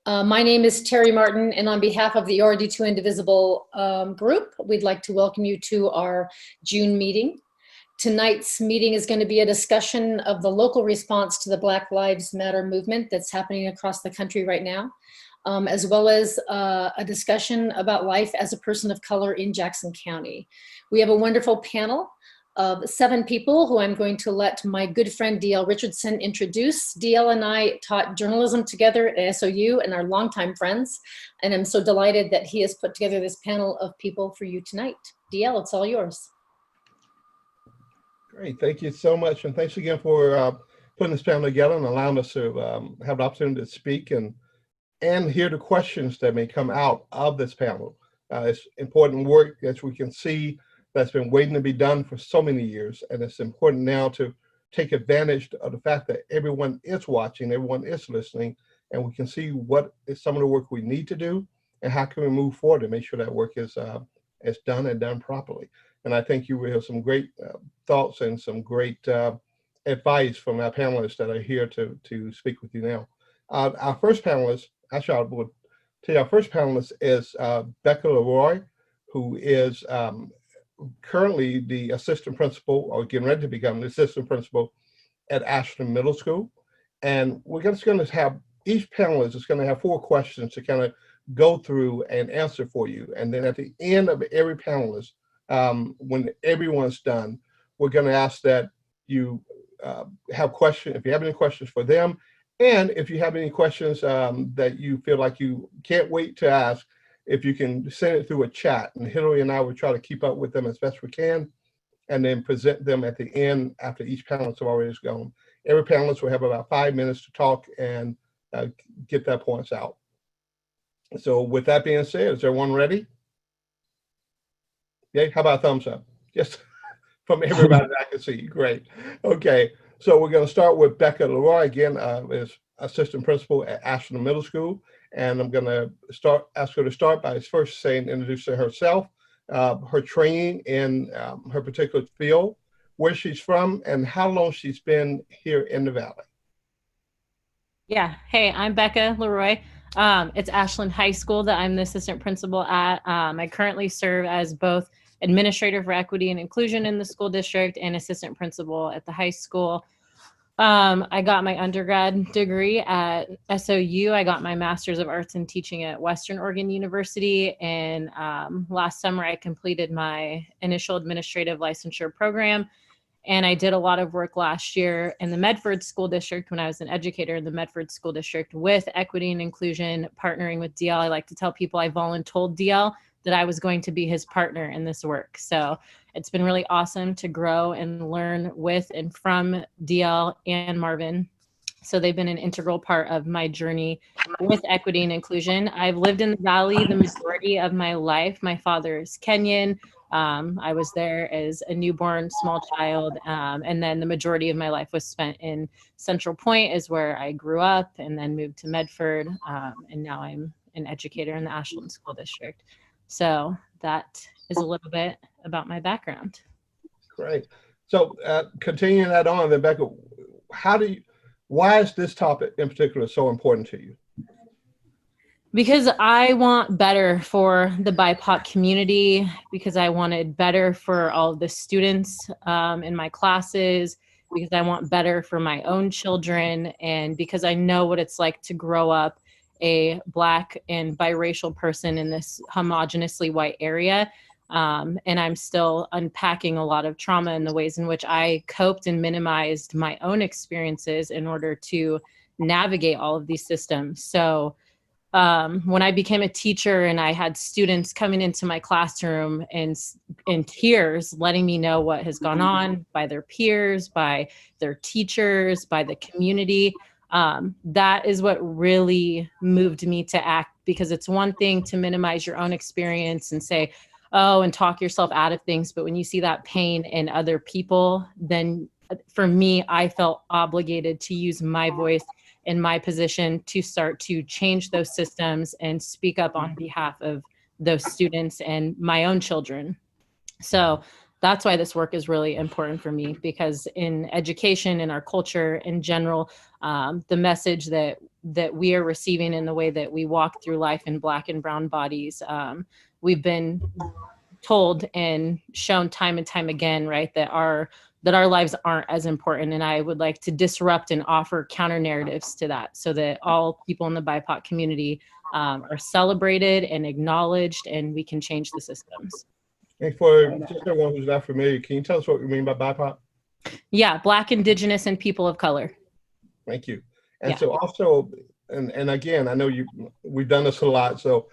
My name is Terry Martin, and on behalf of the ORD2 Indivisible group, we'd like to welcome you to our June meeting. Tonight's meeting is going to be a discussion of the local response to the Black Lives Matter movement that's happening across the country right now, as well as a discussion about life as a person of color in Jackson County. We have a wonderful panel of 7 people who I'm going to let my good friend DL Richardson introduce. DL and I taught journalism together at SOU and are longtime friends, and I'm so delighted that he has put together this panel of people for you tonight. DL, it's all yours. Great, thank you so much, and thanks again for putting this panel together and allowing us to have the opportunity to speak and hear the questions that may come out of this panel. It's important work, as we can see, that's been waiting to be done for so many years. And it's important now to take advantage of the fact that everyone is watching, everyone is listening, and we can see what is some of the work we need to do and how can we move forward to make sure that work is done and done properly. And I think you will have some great thoughts and some great advice from our panelists that are here to speak with you now. Our first panelist, actually I would tell you our first panelist is Becca Leroy, who is currently the assistant principal, or getting ready to become the assistant principal at Ashland Middle School. And we're just going to have, each panelist is going to have 4 questions to kind of go through and answer for you. And then at the end of every panelist, when everyone's done, we're going to ask that you have questions, if you have any questions for them, and if you have any questions that you feel like you can't wait to ask, if you can send it through a chat, and Hillary and I will try to keep up with them as best we can, and then present them at the end after each panelist already is gone. Every panelist will have about 5 minutes to talk and get their points out. So with that being said, is everyone ready? Yeah, how about a thumbs up? Yes, from everybody that I can see. Great. Okay, so we're going to start with Becca Leroy again, is assistant principal at Ashland Middle School. And I'm going to ask her to start by first introducing herself, her training in her particular field, where she's from, and how long she's been here in the Valley. Yeah. Hey, I'm Becca Leroy. It's Ashland High School that I'm the assistant principal at. I currently serve as both administrator for equity and inclusion in the school district and assistant principal at the high school. I got my undergrad degree at SOU. I got my master's of arts in teaching at Western Oregon University. And last summer, I completed my initial administrative licensure program. And I did a lot of work last year in the Medford School District when I was an educator in the Medford School District with equity and inclusion, partnering with DL. I like to tell people I voluntold DL that I was going to be his partner in this work. So it's been really awesome to grow and learn with and from DL and Marvin. So they've been an integral part of my journey with equity and inclusion. I've lived in the Valley the majority of my life. My father is Kenyan. I was there as a newborn small child. And then the majority of my life was spent in Central Point, is where I grew up, and then moved to Medford. And now I'm an educator in the Ashland School District. So that is a little bit about my background. Great. So continuing that on, then Becca, why is this topic in particular so important to you? Because I want better for the BIPOC community, because I wanted better for all of the students in my classes, because I want better for my own children, and because I know what it's like to grow up a Black and biracial person in this homogeneously white area. And I'm still unpacking a lot of trauma in the ways in which I coped and minimized my own experiences in order to navigate all of these systems. So when I became a teacher and I had students coming into my classroom and in tears, letting me know what has gone on by their peers, by their teachers, by the community, that is what really moved me to act, because it's one thing to minimize your own experience and say, oh, and talk yourself out of things. But when you see that pain in other people, then for me, I felt obligated to use my voice in my position to start to change those systems and speak up on behalf of those students and my own children. So that's why this work is really important for me, because in education, in our culture in general, the message that that we are receiving in the way that we walk through life in Black and brown bodies. We've been told and shown time and time again, right, that our lives aren't as important. And I would like to disrupt and offer counter narratives to that, so that all people in the BIPOC community are celebrated and acknowledged, and we can change the systems. And for just everyone who's not familiar, can you tell us what you mean by BIPOC? Yeah, Black, Indigenous, and people of color. Thank you. And Yeah. so also, and again, I know we've done this a lot, so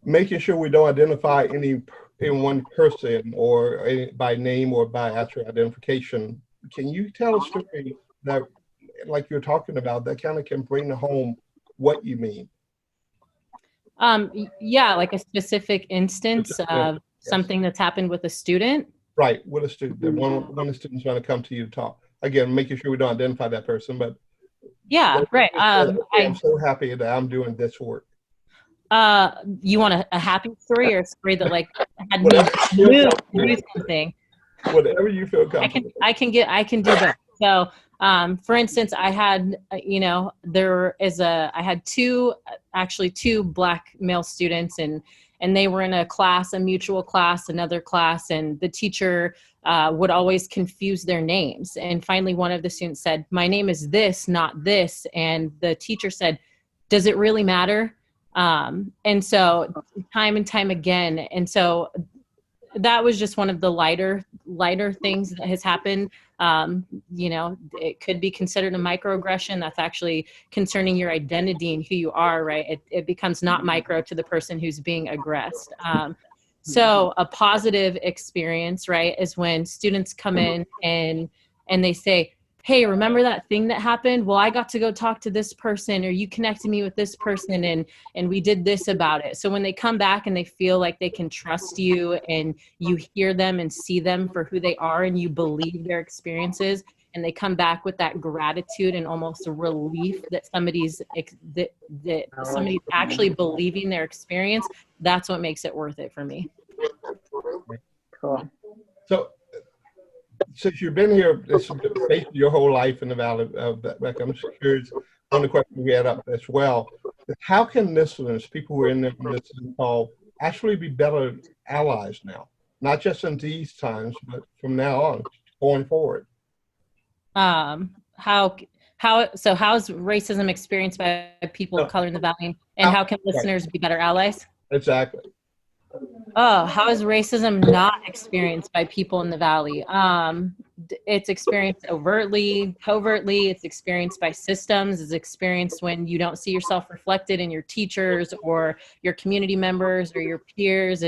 making sure we don't identify any in one person or by name or by actual identification. Can you tell a story that, like you're talking about, that kind of can bring home what you mean? Yeah, like a specific instance of something that's happened with a student. Right, with a student. One of the students want to come to you to talk. Again, making sure we don't identify that person, but yeah, right. I'm so happy that I'm doing this work. You want a happy story or a story that like had me do something? Whatever you feel comfortable. I can do both. So, for instance, I had, I had two Black male students, and they were in a mutual class, another class, and the teacher would always confuse their names. And finally, one of the students said, "My name is this, not this." And the teacher said, "Does it really matter?" And so time and time again. And so that was just one of the lighter things that has happened. It could be considered a microaggression. That's actually concerning your identity and who you are, right? It becomes not micro to the person who's being aggressed. So a positive experience, right, is when students come in and they say, "Hey, remember that thing that happened? Well, I got to go talk to this person, or you connected me with this person, and we did this about it." So when they come back and they feel like they can trust you, and you hear them and see them for who they are, and you believe their experiences, and they come back with that gratitude and almost a relief that somebody's actually believing their experience, that's what makes it worth it for me. Cool. So, since you've been here basically your whole life in the Valley of Becca, I'm just curious, one of the questions we had up as well, how can listeners, people who are in this call, actually be better allies now? Not just in these times, but from now on, going forward. How is racism experienced by people of color in the Valley, and how can listeners be better allies? Exactly. Oh, how is racism not experienced by people in the Valley? It's experienced overtly, covertly. It's experienced by systems. It's experienced when you don't see yourself reflected in your teachers or your community members or your peers.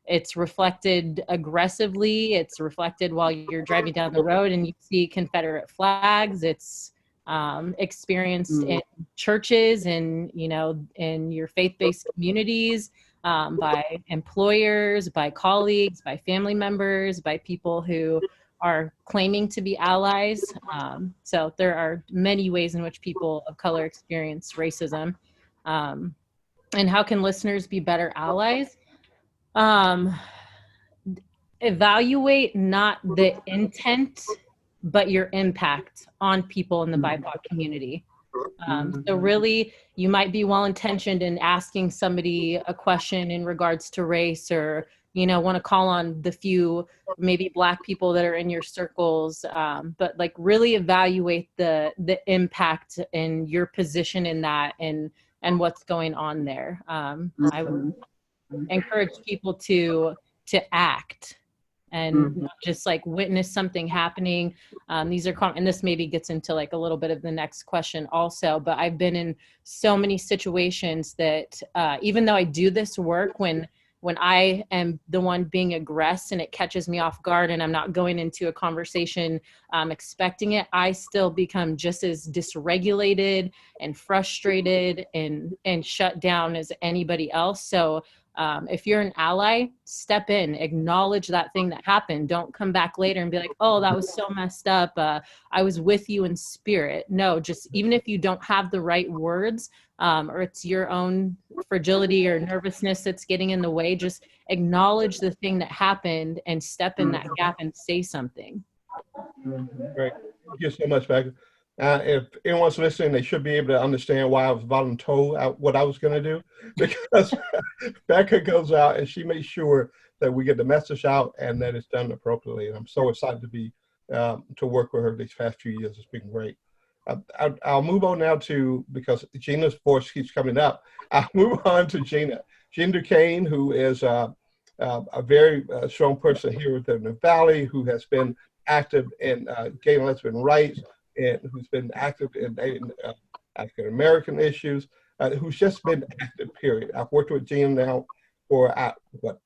It's reflected aggressively. It's reflected while you're driving down the road and you see Confederate flags. It's experienced in churches and, in your faith-based communities, by employers, by colleagues, by family members, by people who are claiming to be allies. So there are many ways in which people of color experience racism. And how can listeners be better allies? Evaluate not the intent, but your impact on people in the BIPOC community. So really, you might be well-intentioned in asking somebody a question in regards to race, or, want to call on the few, maybe Black people that are in your circles. But like really evaluate the impact and your position in that and what's going on there. I would encourage people to act and not just like witness something happening. These are, and this maybe gets into like a little bit of the next question also, but I've been in so many situations that even though I do this work, when I am the one being aggressed and it catches me off guard and I'm not going into a conversation expecting it, I still become just as dysregulated and frustrated and shut down as anybody else. So if you're an ally, step in, acknowledge that thing that happened. Don't come back later and be like, "Oh, that was so messed up. I was with you in spirit." No, just even if you don't have the right words, or it's your own fragility or nervousness that's getting in the way, just acknowledge the thing that happened and step in that gap and say something. Great. Thank you so much, Becca. If anyone's listening, they should be able to understand why I was voluntold what I was going to do, because Becca goes out and she makes sure that we get the message out and that it's done appropriately. And I'm so excited to be to work with her these past few years. It's been great. I'll move on now to, because Gina's voice keeps coming up, I'll move on to Gina. Gina Duquesne, who is a very strong person here within the Valley, who has been active in gay and lesbian rights, and who's been active in African American issues, who's just been active, period. I've worked with Gina now for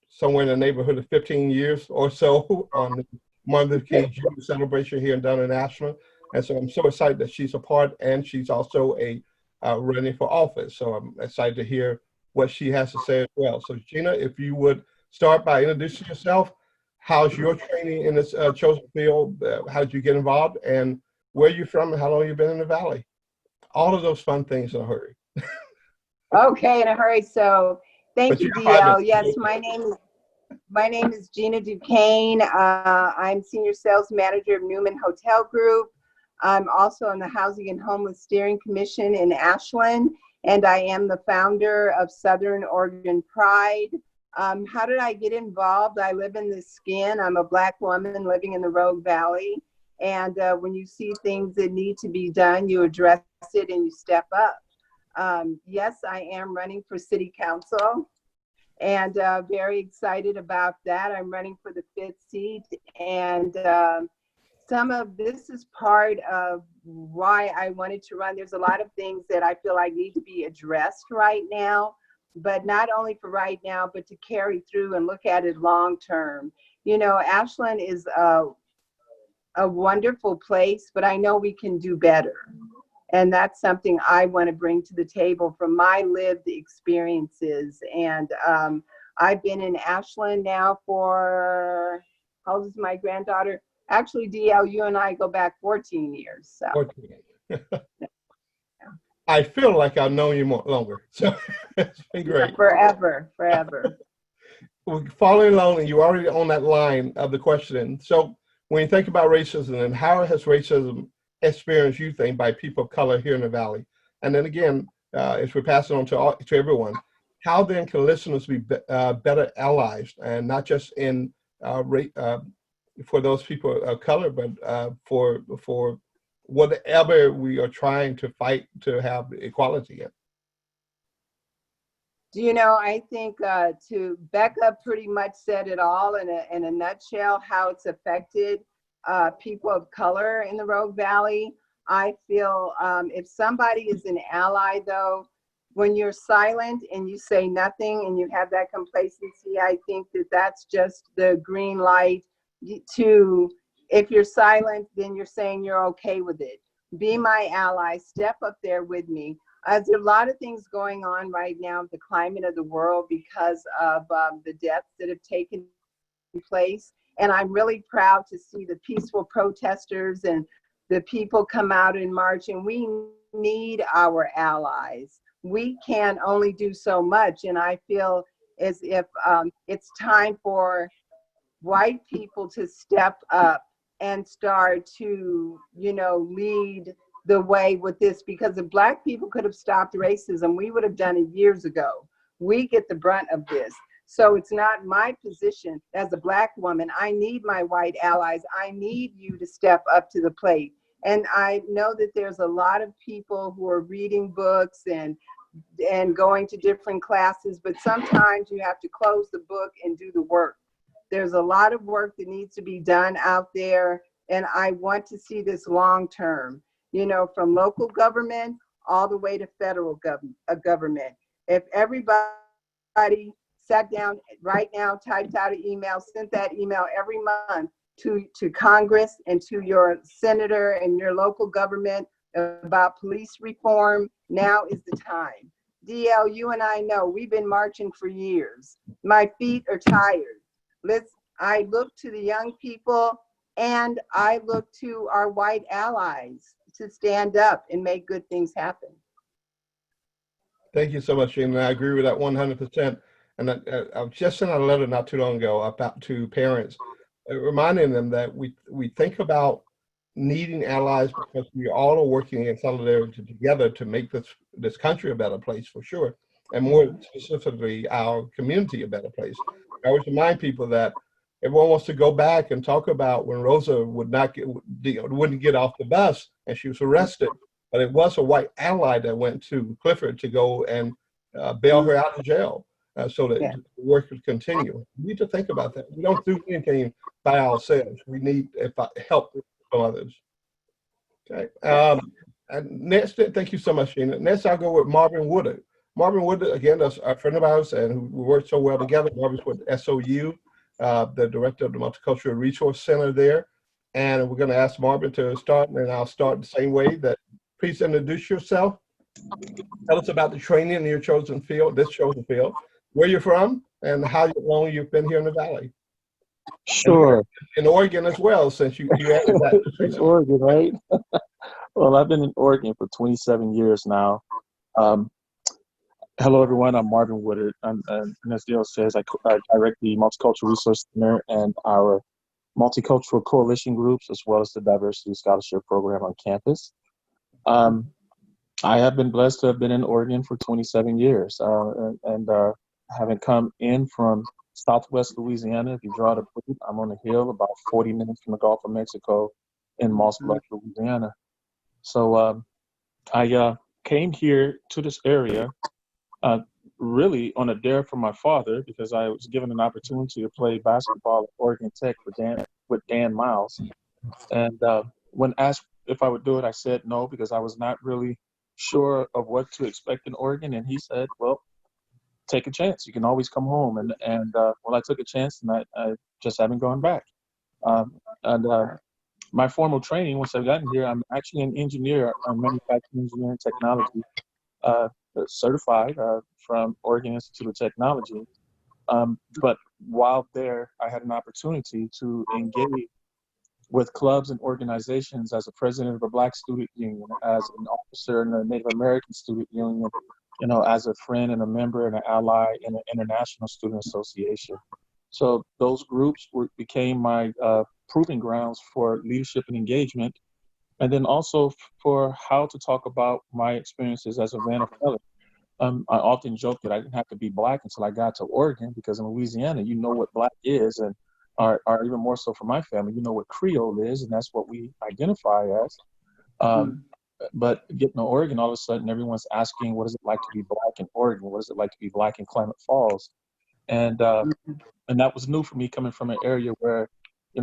somewhere in the neighborhood of 15 years or so on the Martin Luther King Jr. celebration here in Downtown Nashville. And so I'm so excited that she's a part, and she's also running for office. So I'm excited to hear what she has to say as well. So Gina, if you would start by introducing yourself, how's your training in this chosen field? How did you get involved? And where are you from and how long you've been in the Valley? All of those fun things in a hurry. Okay, in a hurry. So thank you, DL. Yes, my name is Gina Duquesne. I'm Senior Sales Manager of Newman Hotel Group. I'm also on the Housing and Homeless Steering Commission in Ashland, and I am the founder of Southern Oregon Pride. How did I get involved? I live in the skin. I'm a Black woman living in the Rogue Valley. And when you see things that need to be done, you address it and you step up. Yes, I am running for city council, and very excited about that. I'm running for the 5th seat, and some of this is part of why I wanted to run. There's a lot of things that I feel like need to be addressed right now, but not only for right now, but to carry through and look at it long term. You know, Ashland is a wonderful place, but I know we can do better. And that's something I want to bring to the table from my lived experiences. And I've been in Ashland now for, how old is my granddaughter? Actually, DL, you and I go back 14 years. So. 14. I feel like I've known you longer. So it's been great. Yeah, forever. We're following along, and you're already on that line of the questioning. So when you think about racism, and how has racism experienced, you think, by people of color here in the Valley? And then again, if we're passing on to everyone, how then can listeners be better allies, and not just in for those people of color, but for whatever we are trying to fight to have equality in? Do you know, I think Becca pretty much said it all in a nutshell, how it's affected people of color in the Rogue Valley. I feel if somebody is an ally, though, when you're silent and you say nothing and you have that complacency, I think that that's just the green light to, if you're silent, then you're saying you're okay with it. Be my ally, step up there with me. There's a lot of things going on right now with the climate of the world because of the deaths that have taken place. And I'm really proud to see the peaceful protesters and the people come out in march. And we need our allies. We can only do so much. And I feel as if it's time for white people to step up and start to, you know, lead the way with this, because if Black people could have stopped racism, we would have done it years ago. We get the brunt of this. So it's not my position as a Black woman. I need my white allies. I need you to step up to the plate. And I know that there's a lot of people who are reading books and going to different classes, but sometimes you have to close the book and do the work. There's a lot of work that needs to be done out there, and I want to see this long term. You know, from local government all the way to federal government. If everybody sat down right now, typed out an email, sent that email every month to Congress and to your senator and your local government about police reform, now is the time. DL, you and I know we've been marching for years. My feet are tired. I look to the young people and I look to our white allies to stand up and make good things happen. Thank you so much, Gina. I agree with that 100%. And I just sent out a letter not too long ago to parents, reminding them that we think about needing allies because we all are working in solidarity together to make this country a better place for sure, and more specifically our community a better place. I always remind people that everyone wants to go back and talk about when Rosa wouldn't get off the bus and she was arrested, but it was a white ally that went to Clifford to go and bail her out of jail so that the work could continue. We need to think about that. We don't do anything by ourselves. We need help from others. Okay. And next, thank you so much, Sheena. Next, I'll go with Marvin Woodard. Marvin Woodard, again, is a friend of ours and we work so well together. Marvin's with SOU, the director of the Multicultural Resource Center there. And we're going to ask Marvin to start, and I'll start the same way. That please introduce yourself. Tell us about the training in your chosen field, this chosen field, where you're from, and how long you've been here in the Valley. Sure. In Oregon as well, since you added that. Oregon, right? Well, I've been in Oregon for 27 years now. Hello, everyone. I'm Marvin Woodard. And as Dale says, I direct the Multicultural Resource Center and our multicultural coalition groups, as well as the Diversity Scholarship Program on campus. I have been blessed to have been in Oregon for 27 years and having come in from Southwest Louisiana. If you draw the map, I'm on a hill about 40 minutes from the Gulf of Mexico in Moss Bluff, Louisiana. So I came here to this area really on a dare from my father, because I was given an opportunity to play basketball at Oregon Tech with Dan Miles. And when asked if I would do it, I said no, because I was not really sure of what to expect in Oregon. And he said, well, take a chance. You can always come home. And well, I took a chance, and I just haven't gone back. My formal training, once I've gotten here, I'm actually an engineer, I'm manufacturing engineering technology, certified from Oregon Institute of Technology. But while there, I had an opportunity to engage with clubs and organizations as a president of a Black student union, as an officer in a Native American student union, as a friend and a member and an ally in an international student association. So those groups became my proving grounds for leadership and engagement, and then also for how to talk about my experiences as a man of color. I often joke that I didn't have to be Black until I got to Oregon, because in Louisiana, you know what Black is, and or even more so for my family, you know what Creole is, and that's what we identify as. But getting to Oregon, all of a sudden, everyone's asking, what is it like to be Black in Oregon? What is it like to be Black in Klamath Falls? And that was new for me, coming from an area where,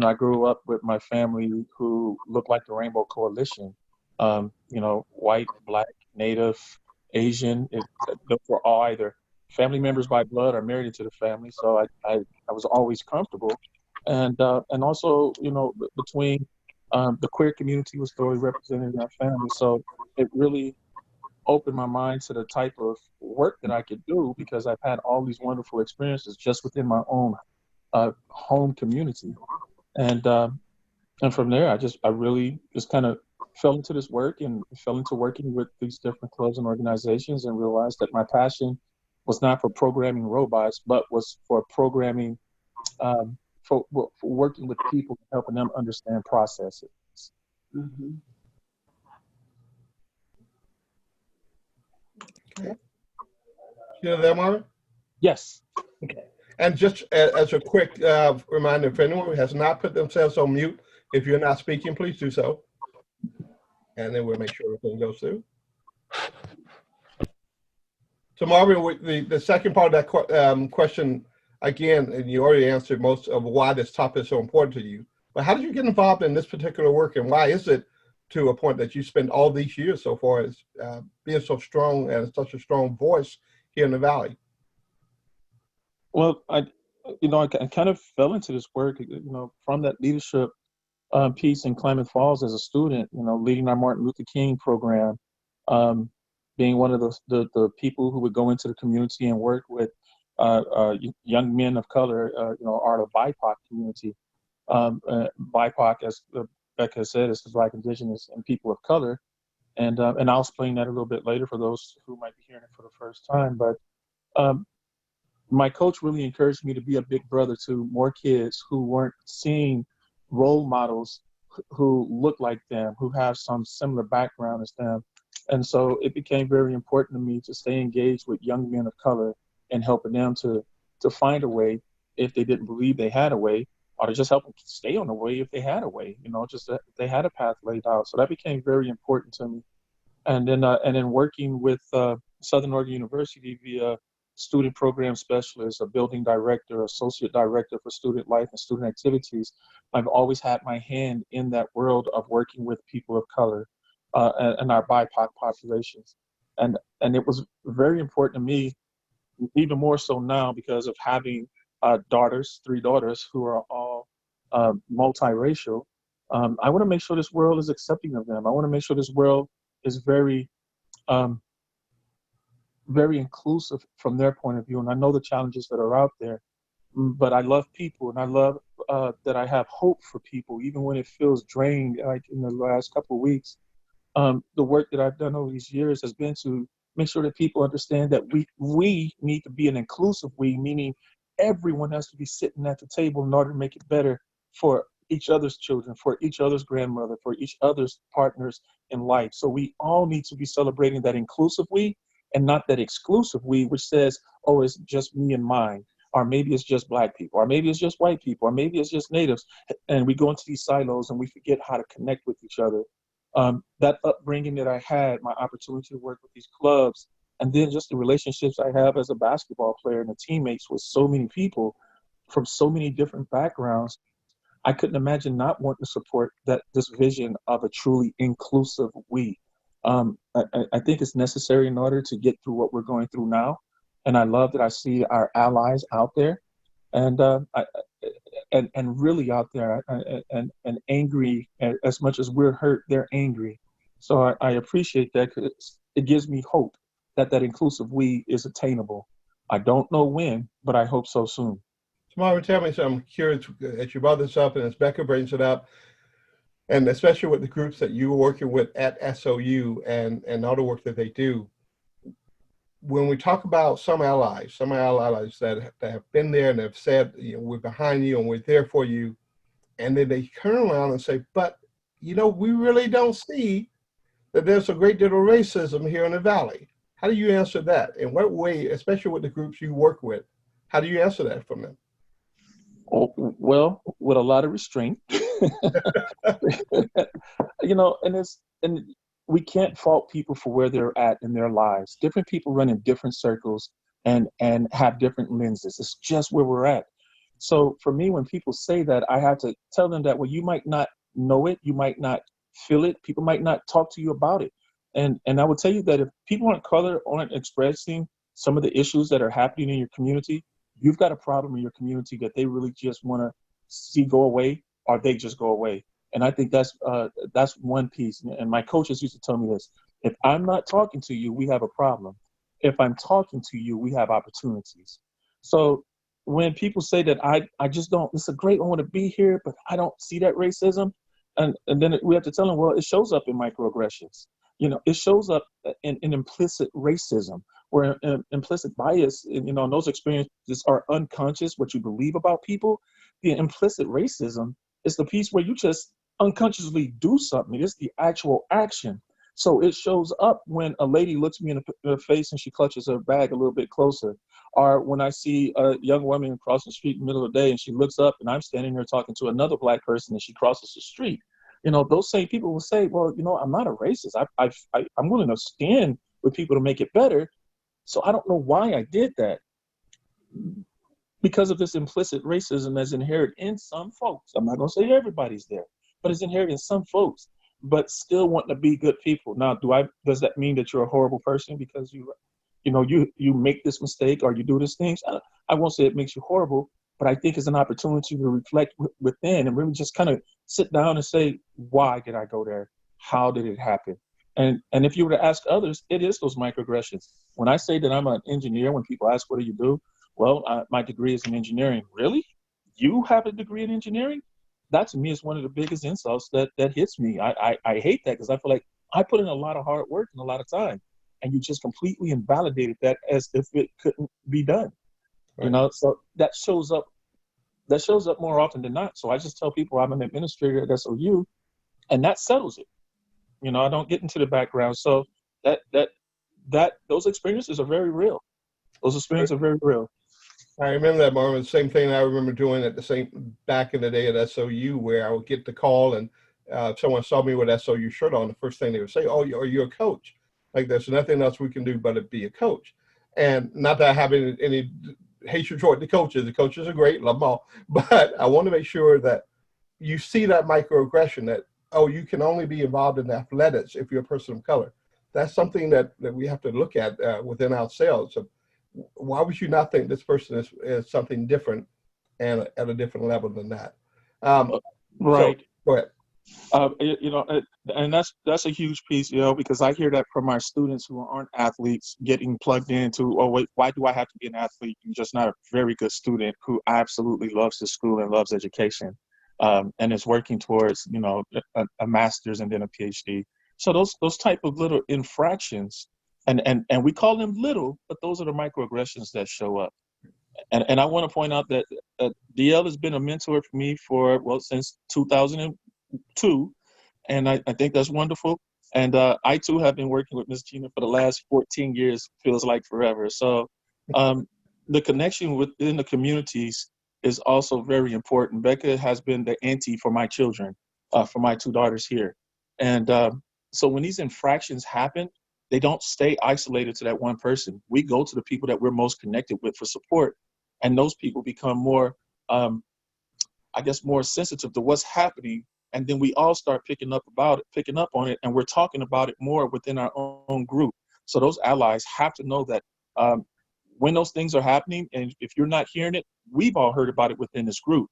I grew up with my family who looked like the Rainbow Coalition. White, Black, Native, Asian. They were all either family members by blood or married into the family. So I was always comfortable. And also, between the queer community was thoroughly represented in our family. So it really opened my mind to the type of work that I could do, because I've had all these wonderful experiences just within my own home community. And from there, I really just kind of fell into this work and fell into working with these different clubs and organizations, and realized that my passion was not for programming robots, but was for programming, for working with people, helping them understand processes. Okay. You there, Marvin? Yes. Okay. And just as a quick reminder, for anyone who has not put themselves on mute, if you're not speaking, please do so. And then we'll make sure everything goes through. So Marvin, the second part of that question, again, and you already answered most of why this topic is so important to you, but how did you get involved in this particular work, and why is it to a point that you spend all these years so far as being so strong and such a strong voice here in the Valley? Well, I kind of fell into this work, from that leadership piece in Klamath Falls as a student, leading our Martin Luther King program, being one of the people who would go into the community and work with young men of color, are the BIPOC community. BIPOC, as Becca said, is the Black, Indigenous, and people of color. And I'll explain that a little bit later for those who might be hearing it for the first time. But my coach really encouraged me to be a big brother to more kids who weren't seeing role models who look like them, who have some similar background as them. And so it became very important to me to stay engaged with young men of color and helping them to find a way if they didn't believe they had a way, or to just help them stay on the way if they had a way, just that they had a path laid out. So that became very important to me. And then working with Southern Oregon University via student program specialist, a building director, associate director for student life and student activities, I've always had my hand in that world of working with people of color and our BIPOC populations. And it was very important to me, even more so now because of having three daughters who are all multiracial. I want to make sure this world is accepting of them. I want to make sure this world is very inclusive from their point of view. And I know the challenges that are out there, but I love people, and I love that I have hope for people, even when it feels drained, like in the last couple of weeks. The work that I've done over these years has been to make sure that people understand that we need to be an inclusive we, meaning everyone has to be sitting at the table in order to make it better for each other's children, for each other's grandmother, for each other's partners in life. So we all need to be celebrating that inclusive we and not that exclusive we, which says, oh, it's just me and mine, or maybe it's just Black people, or maybe it's just white people, or maybe it's just natives. And we go into these silos and we forget how to connect with each other. That upbringing that I had, my opportunity to work with these clubs, and then just the relationships I have as a basketball player and the teammates with so many people from so many different backgrounds, I couldn't imagine not wanting to support this vision of a truly inclusive we. I think it's necessary in order to get through what we're going through now. And I love that I see our allies out there and really out there and angry. As much as we're hurt, they're angry. So I appreciate that, because it gives me hope that inclusive we is attainable. I don't know when, but I hope so soon. Tomorrow, tell me something. I'm curious as you brought this up and as Becca brings it up, and especially with the groups that you were working with at SOU and all the work that they do. When we talk about some allies that have been there and have said, we're behind you and we're there for you, and then they turn around and say, but, we really don't see that there's a great deal of racism here in the Valley. How do you answer that? In what way, especially with the groups you work with, how do you answer that from them? Oh, well, with a lot of restraint, and we can't fault people for where they're at in their lives. Different people run in different circles and have different lenses. It's just where we're at. So for me, when people say that, I have to tell them that, well, you might not know it, you might not feel it, people might not talk to you about it. And I would tell you that if people of color aren't expressing some of the issues that are happening in your community, you've got a problem in your community that they really just want to see go away, or they just go away. And I think that's one piece. And my coaches used to tell me this: if I'm not talking to you, we have a problem. If I'm talking to you, we have opportunities. So when people say that I just don't, it's a great, I want to be here, but I don't see that racism. And then we have to tell them, well, it shows up in microaggressions. It shows up in implicit racism, where implicit bias, those experiences are unconscious, what you believe about people. The implicit racism is the piece where you just unconsciously do something. It's the actual action. So it shows up when a lady looks me in the face and she clutches her bag a little bit closer. Or when I see a young woman cross the street in the middle of the day and she looks up and I'm standing there talking to another Black person and she crosses the street. Those same people will say, well, I'm not a racist. I'm willing to stand with people to make it better. So I don't know why I did that. Because of this implicit racism that's inherent in some folks. I'm not going to say everybody's there, but it's inherent in some folks, but still wanting to be good people. Now, does that mean that you're a horrible person because you make this mistake or you do these things? I won't say it makes you horrible, but I think it's an opportunity to reflect within and really just kind of sit down and say, why did I go there? How did it happen? And if you were to ask others, it is those microaggressions. When I say that I'm an engineer, when people ask, what do you do? Well, my degree is in engineering. Really? You have a degree in engineering? That to me is one of the biggest insults that hits me. I hate that, because I feel like I put in a lot of hard work and a lot of time, and you just completely invalidated that as if it couldn't be done. Right. So that shows up more often than not. So I just tell people I'm an administrator at SOU, and that settles it. You know, I don't get into the background. So those experiences are very real. Those experiences are very real. I remember that, Marvin. The same thing I remember doing at the same back in the day at SOU, where I would get the call and if someone saw me with SOU shirt on, the first thing they would say, "Oh, are you a coach?" Like there's nothing else we can do but to be a coach. And not that I have any hatred toward the coaches. The coaches are great, love them all. But I want to make sure that you see that microaggression that, oh, you can only be involved in athletics if you're a person of color. That's something that we have to look at within ourselves. So why would you not think this person is something different and at a different level than that? Right. So, go ahead. You know, and that's a huge piece, you know, because I hear that from our students who aren't athletes getting plugged into, oh, wait, why do I have to be an athlete? I'm just not a very good student who absolutely loves the school and loves education, and is working towards, you know, a master's and then a PhD. So those type of little infractions, and we call them little, but those are the microaggressions that show up. And I want to point out that DL has been a mentor for me since 2002, and I think that's wonderful. And I too have been working with Ms. Gina for the last 14 years, feels like forever. So the connection within the communities is also very important. Becca has been the auntie for my children, for my two daughters here. And so when these infractions happen, they don't stay isolated to that one person. We go to the people that we're most connected with for support, and those people become more, I guess, more sensitive to what's happening. And then we all start picking up on it, and we're talking about it more within our own group. So those allies have to know that when those things are happening, and if you're not hearing it, we've all heard about it within this group.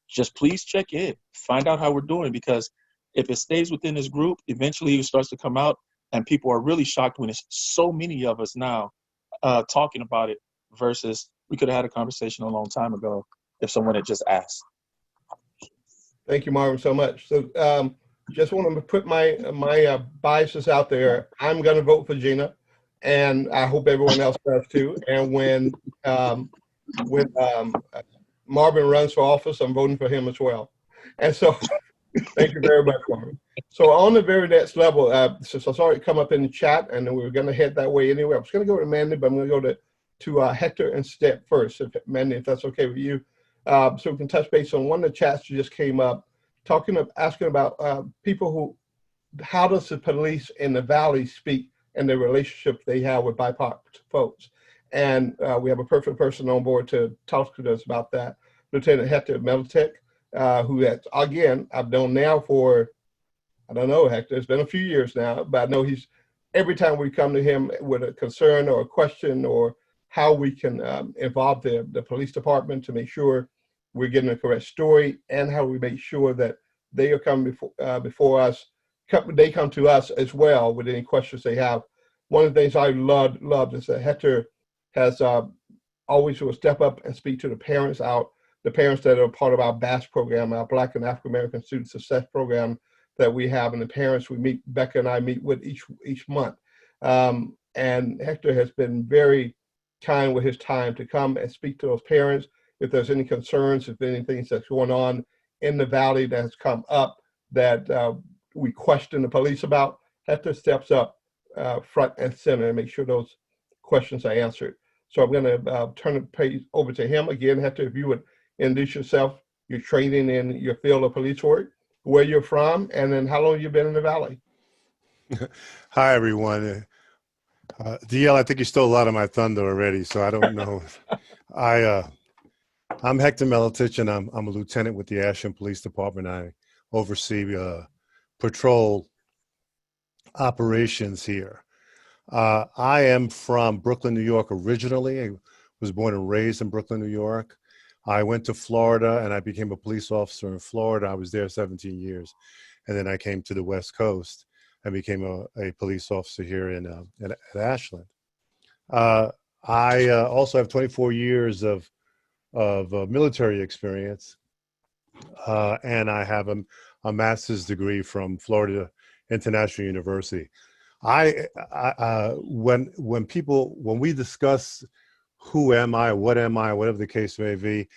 Just please check in, find out how we're doing, because if it stays within this group, eventually it starts to come out, and people are really shocked when it's so many of us now talking about it, versus we could have had a conversation a long time ago if someone had just asked. Thank you, Marvin, so much. So just want to put my biases out there. I'm going to vote for Gina, and I hope everyone else does too. And when Marvin runs for office, I'm voting for him as well. And so thank you very much, Marvin. So on the very next level, since I saw it come up in the chat, and we were going to head that way anyway, I was going to go to Mandy, but I'm going to go to Hector and Step first, Mandy, if that's okay with you. So we can touch base on one of the chats that just came up, asking about people how does the police in the Valley speak and the relationship they have with BIPOC folks? And we have a perfect person on board to talk to us about that, Lieutenant Hector Melitek, who again, I've known now for, I don't know, Hector, it's been a few years now, but I know every time we come to him with a concern or a question or how we can involve the police department to make sure we're getting the correct story, and how we make sure that they are coming before us. They come to us as well with any questions they have. One of the things I loved is that Hector has always will step up and speak to the parents that are part of our BAS program, our Black and African American Student Success Program that we have, and the parents Becca and I meet with each month. And Hector has been very kind with his time to come and speak to those parents. If there's any concerns, if anything that's going on in the Valley that has come up that we question the police about, Hector steps up front and center and make sure those questions are answered. So I'm going to turn the page over to him again. Hector, if you would introduce yourself, your training in your field of police work, where you're from, and then how long you've been in the Valley. Hi, everyone. DL, I think you stole a lot of my thunder already, so I don't know. I'm Hector Melitek, and I'm a lieutenant with the Ashland Police Department. I oversee patrol operations here. I am from Brooklyn, New York originally. I was born and raised in Brooklyn, New York. I went to Florida, and I became a police officer in Florida. I was there 17 years. And then I came to the West Coast and became a police officer here at Ashland. I also have 24 years of military experience, and I have a master's degree from Florida International University. When we discuss who am I, what am I, whatever the case may be,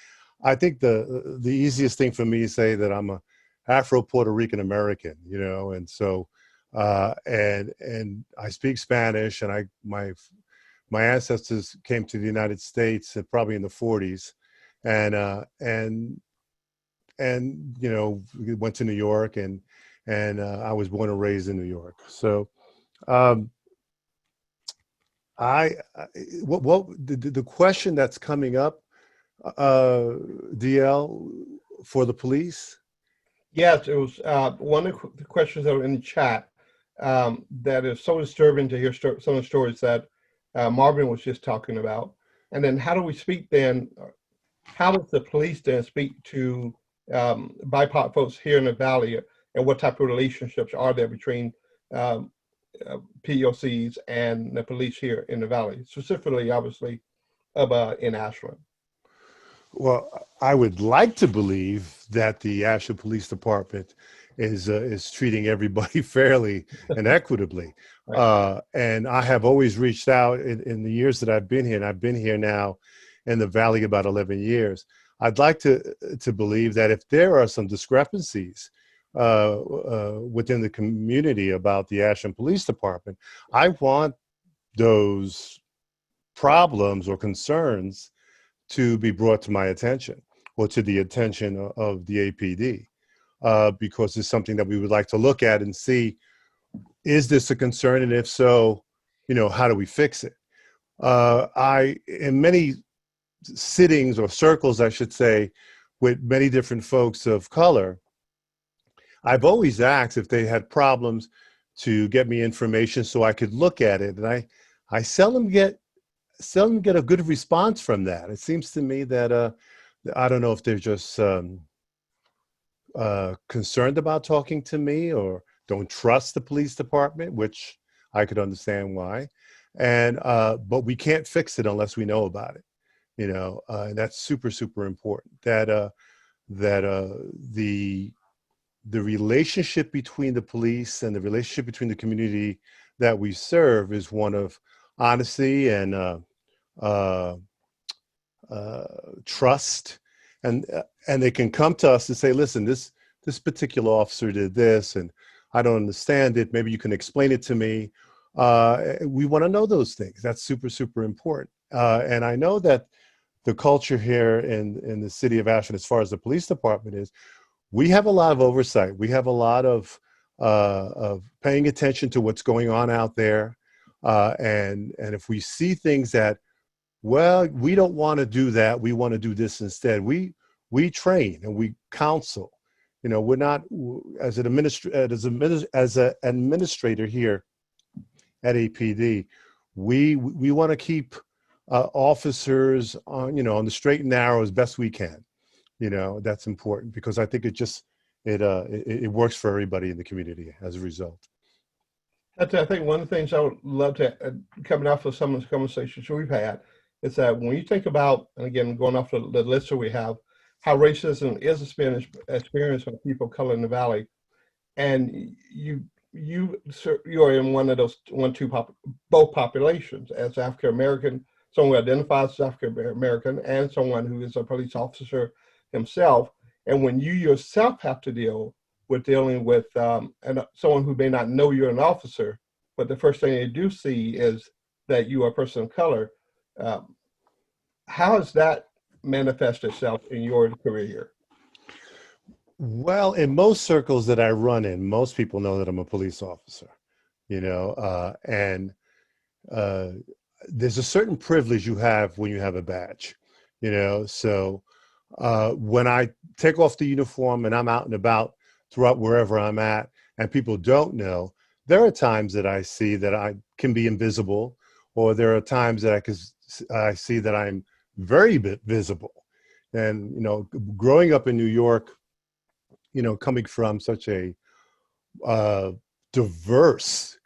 I think the easiest thing for me to say that I'm Afro-Puerto Rican American, you know, and so and I speak Spanish, and my ancestors came to the United States probably in the 40s, and you know, we went to New York, and I was born and raised in New York. So what the question that's coming up, DL, for the police? Yes, it was one of the questions that were in the chat that is so disturbing to hear some of the stories that Marvin was just talking about. And then how do we speak then, how does the police then speak to BIPOC folks here in the Valley, and what type of relationships are there between POCs and the police here in the Valley, specifically, obviously, in Ashland? Well, I would like to believe that the Ashland Police Department is treating everybody fairly and equitably. Right. And I have always reached out in the years that I've been here, and I've been here now in the Valley about 11 years. I'd like to believe that if there are some discrepancies within the community about the Ashland Police Department, I want those problems or concerns to be brought to my attention, or to the attention of the APD, because it's something that we would like to look at and see, is this a concern? And if so, you know, how do we fix it? In many sittings or circles, I should say, with many different folks of color, I've always asked if they had problems to get me information so I could look at it. And I seldom get a good response from that. It seems to me that I don't know if they're just concerned about talking to me, or don't trust the police department, which I could understand why. And but we can't fix it unless we know about it, you know. And that's super, super important. That the relationship between the police and the relationship between the community that we serve is one of honesty and trust, and they can come to us and say, listen, this particular officer did this, and I don't understand it. Maybe you can explain it to me. We want to know those things. That's super, super important. And I know that the culture here in the city of Ashland, as far as the police department is, we have a lot of oversight. We have a lot of paying attention to what's going on out there. And if we see things that, well, we don't want to do that, we want to do this instead, we train and we counsel. You know, we're not, as an administrator here at APD, we want to keep officers on, you know, on the straight and narrow as best we can. You know, that's important, because I think it works for everybody in the community as a result. I think one of the things I would love to, coming off of some of the conversations we've had, is that when you think about, and again, going off the list that we have, how racism is experienced by people of color in the Valley, and you're in one of those both populations, as African American, someone who identifies as African American, and someone who is a police officer himself. And when you yourself have to deal with dealing with someone who may not know you're an officer, but the first thing they do see is that you are a person of color, how has that manifested itself in your career here? Well, in most circles that I run in, most people know that I'm a police officer, you know, and there's a certain privilege you have when you have a badge, you know. So when I take off the uniform and I'm out and about throughout wherever I'm at, and people don't know, there are times that I see that I can be invisible, or there are times that I see that I'm very visible. And, you know, growing up in New York, you know, coming from such a diverse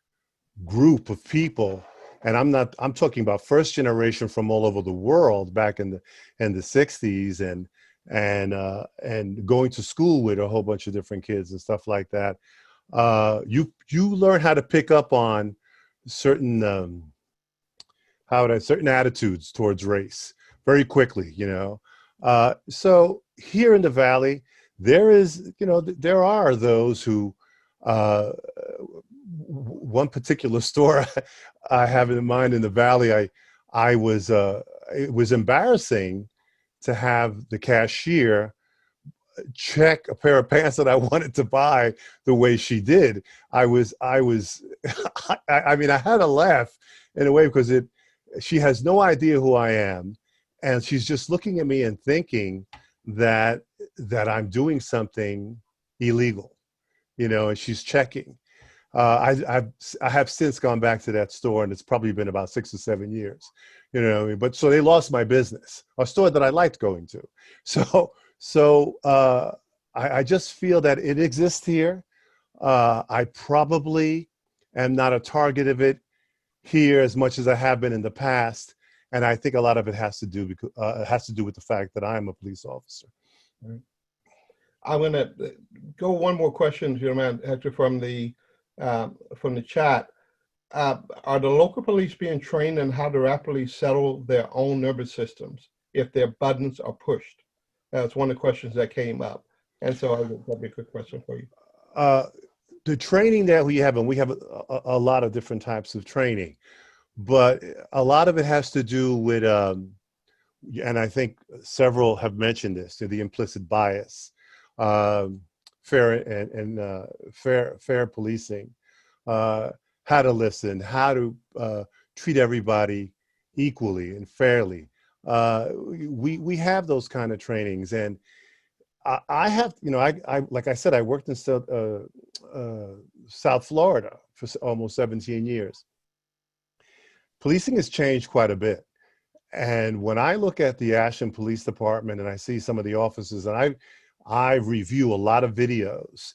group of people, and I'm talking about first generation from all over the world back in the 60s, and going to school with a whole bunch of different kids and stuff like that. You learn how to pick up on certain certain attitudes towards race very quickly, you know. So here in the Valley, there is, there are those who, one particular store I have in mind in the Valley, it was embarrassing to have the cashier check a pair of pants that I wanted to buy the way she did. I mean, I had to laugh in a way because she has no idea who I am. And she's just looking at me and thinking that I'm doing something illegal, and she's checking. I have since gone back to that store, and it's probably been about 6 or 7 years, what I mean? But so they lost my business, a store that I liked going to. So I just feel that it exists here. I probably am not a target of it here as much as I have been in the past, and I think a lot of it has to do with the fact that I am a police officer. Right. I'm going to go one more question, if you don't mind, Hector, from the chat. Are the local police being trained in how to rapidly settle their own nervous systems if their buttons are pushed? That's one of the questions that came up. And so that'd be a good question for you. The training that we have, and we have a lot of different types of training, but a lot of it has to do with, and I think several have mentioned this, the implicit bias, fair policing, how to listen, how to treat everybody equally and fairly. We have those kind of trainings, and I have, I like I said, I worked in South Florida for almost 17 years. Policing has changed quite a bit. And when I look at the Ashland Police Department and I see some of the officers, and I review a lot of videos,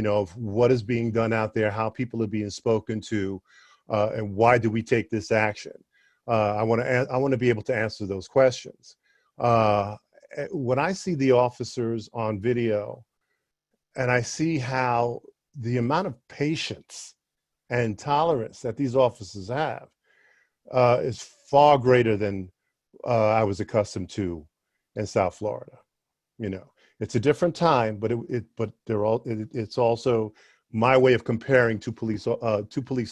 of what is being done out there, how people are being spoken to, and why do we take this action? I want to be able to answer those questions. When I see the officers on video and I see how the amount of patience and tolerance that these officers have is far greater than I was accustomed to in South Florida. It's a different time, but it's also my way of comparing two police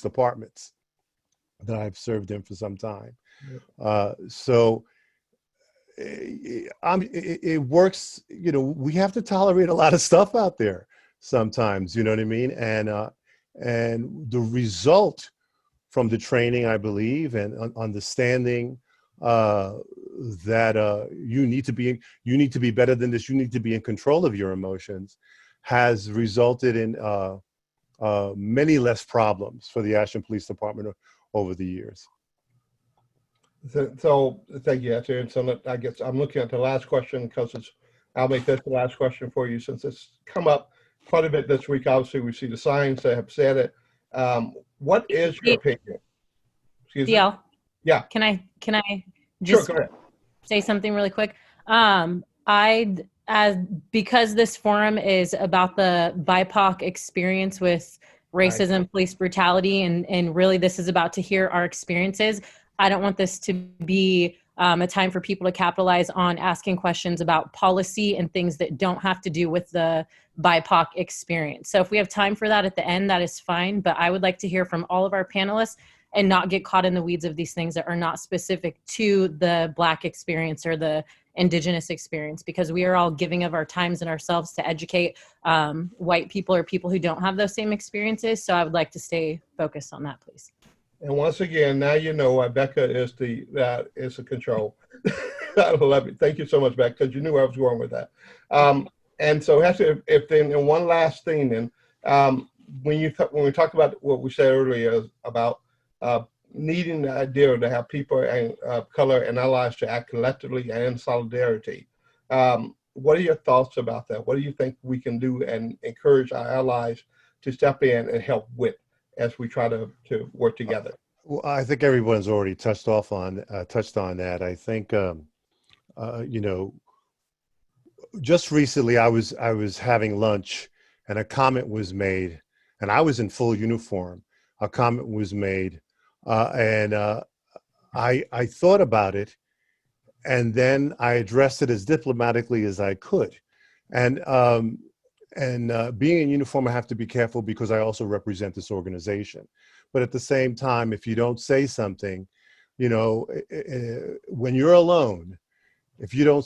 departments that I've served in for some time. So it works. We have to tolerate a lot of stuff out there sometimes. You know what I mean? And the result from the training, I believe, and understanding that you need to be better than this. You need to be in control of your emotions, has resulted in many less problems for the Ashland Police Department over the years. So thank you, Hector. And so I guess I'm looking at the last question because I'll make this the last question for you since it's come up quite a bit this week. Obviously, we see the signs that have said it. What is your opinion? Excuse me? Yeah. Can I just go ahead. say something really quick? Because this forum is about the BIPOC experience with racism, right, police brutality, and really this is about to hear our experiences. I don't want this to be a time for people to capitalize on asking questions about policy and things that don't have to do with the BIPOC experience. So if we have time for that at the end, that is fine. But I would like to hear from all of our panelists and not get caught in the weeds of these things that are not specific to the Black experience or the Indigenous experience, because we are all giving of our times and ourselves to educate white people or people who don't have those same experiences. So I would like to stay focused on that, please. And once again, now you know why Becca is the control. I love it. Thank you so much, Becca, because you knew where I was going with that. And so, if then, and one last thing, then, when we talk about what we said earlier about needing the idea to have people of color and allies to act collectively and in solidarity, what are your thoughts about that? What do you think we can do and encourage our allies to step in and help with as we try to work together? Well, I think everyone's already touched on that. I think just recently I was having lunch and a comment was made, and I was in full uniform. A comment was made, and I thought about it, and then I addressed it as diplomatically as I could. And being in uniform, I have to be careful because I also represent this organization. But at the same time, if you don't say something, you know, when you're alone, if you don't,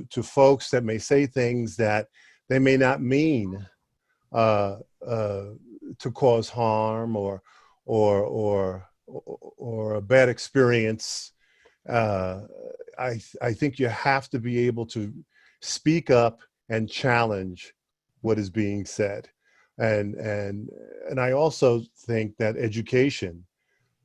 to folks that may say things that they may not mean to cause harm or a bad experience, I think you have to be able to speak up and challenge what is being said. And I also think that education,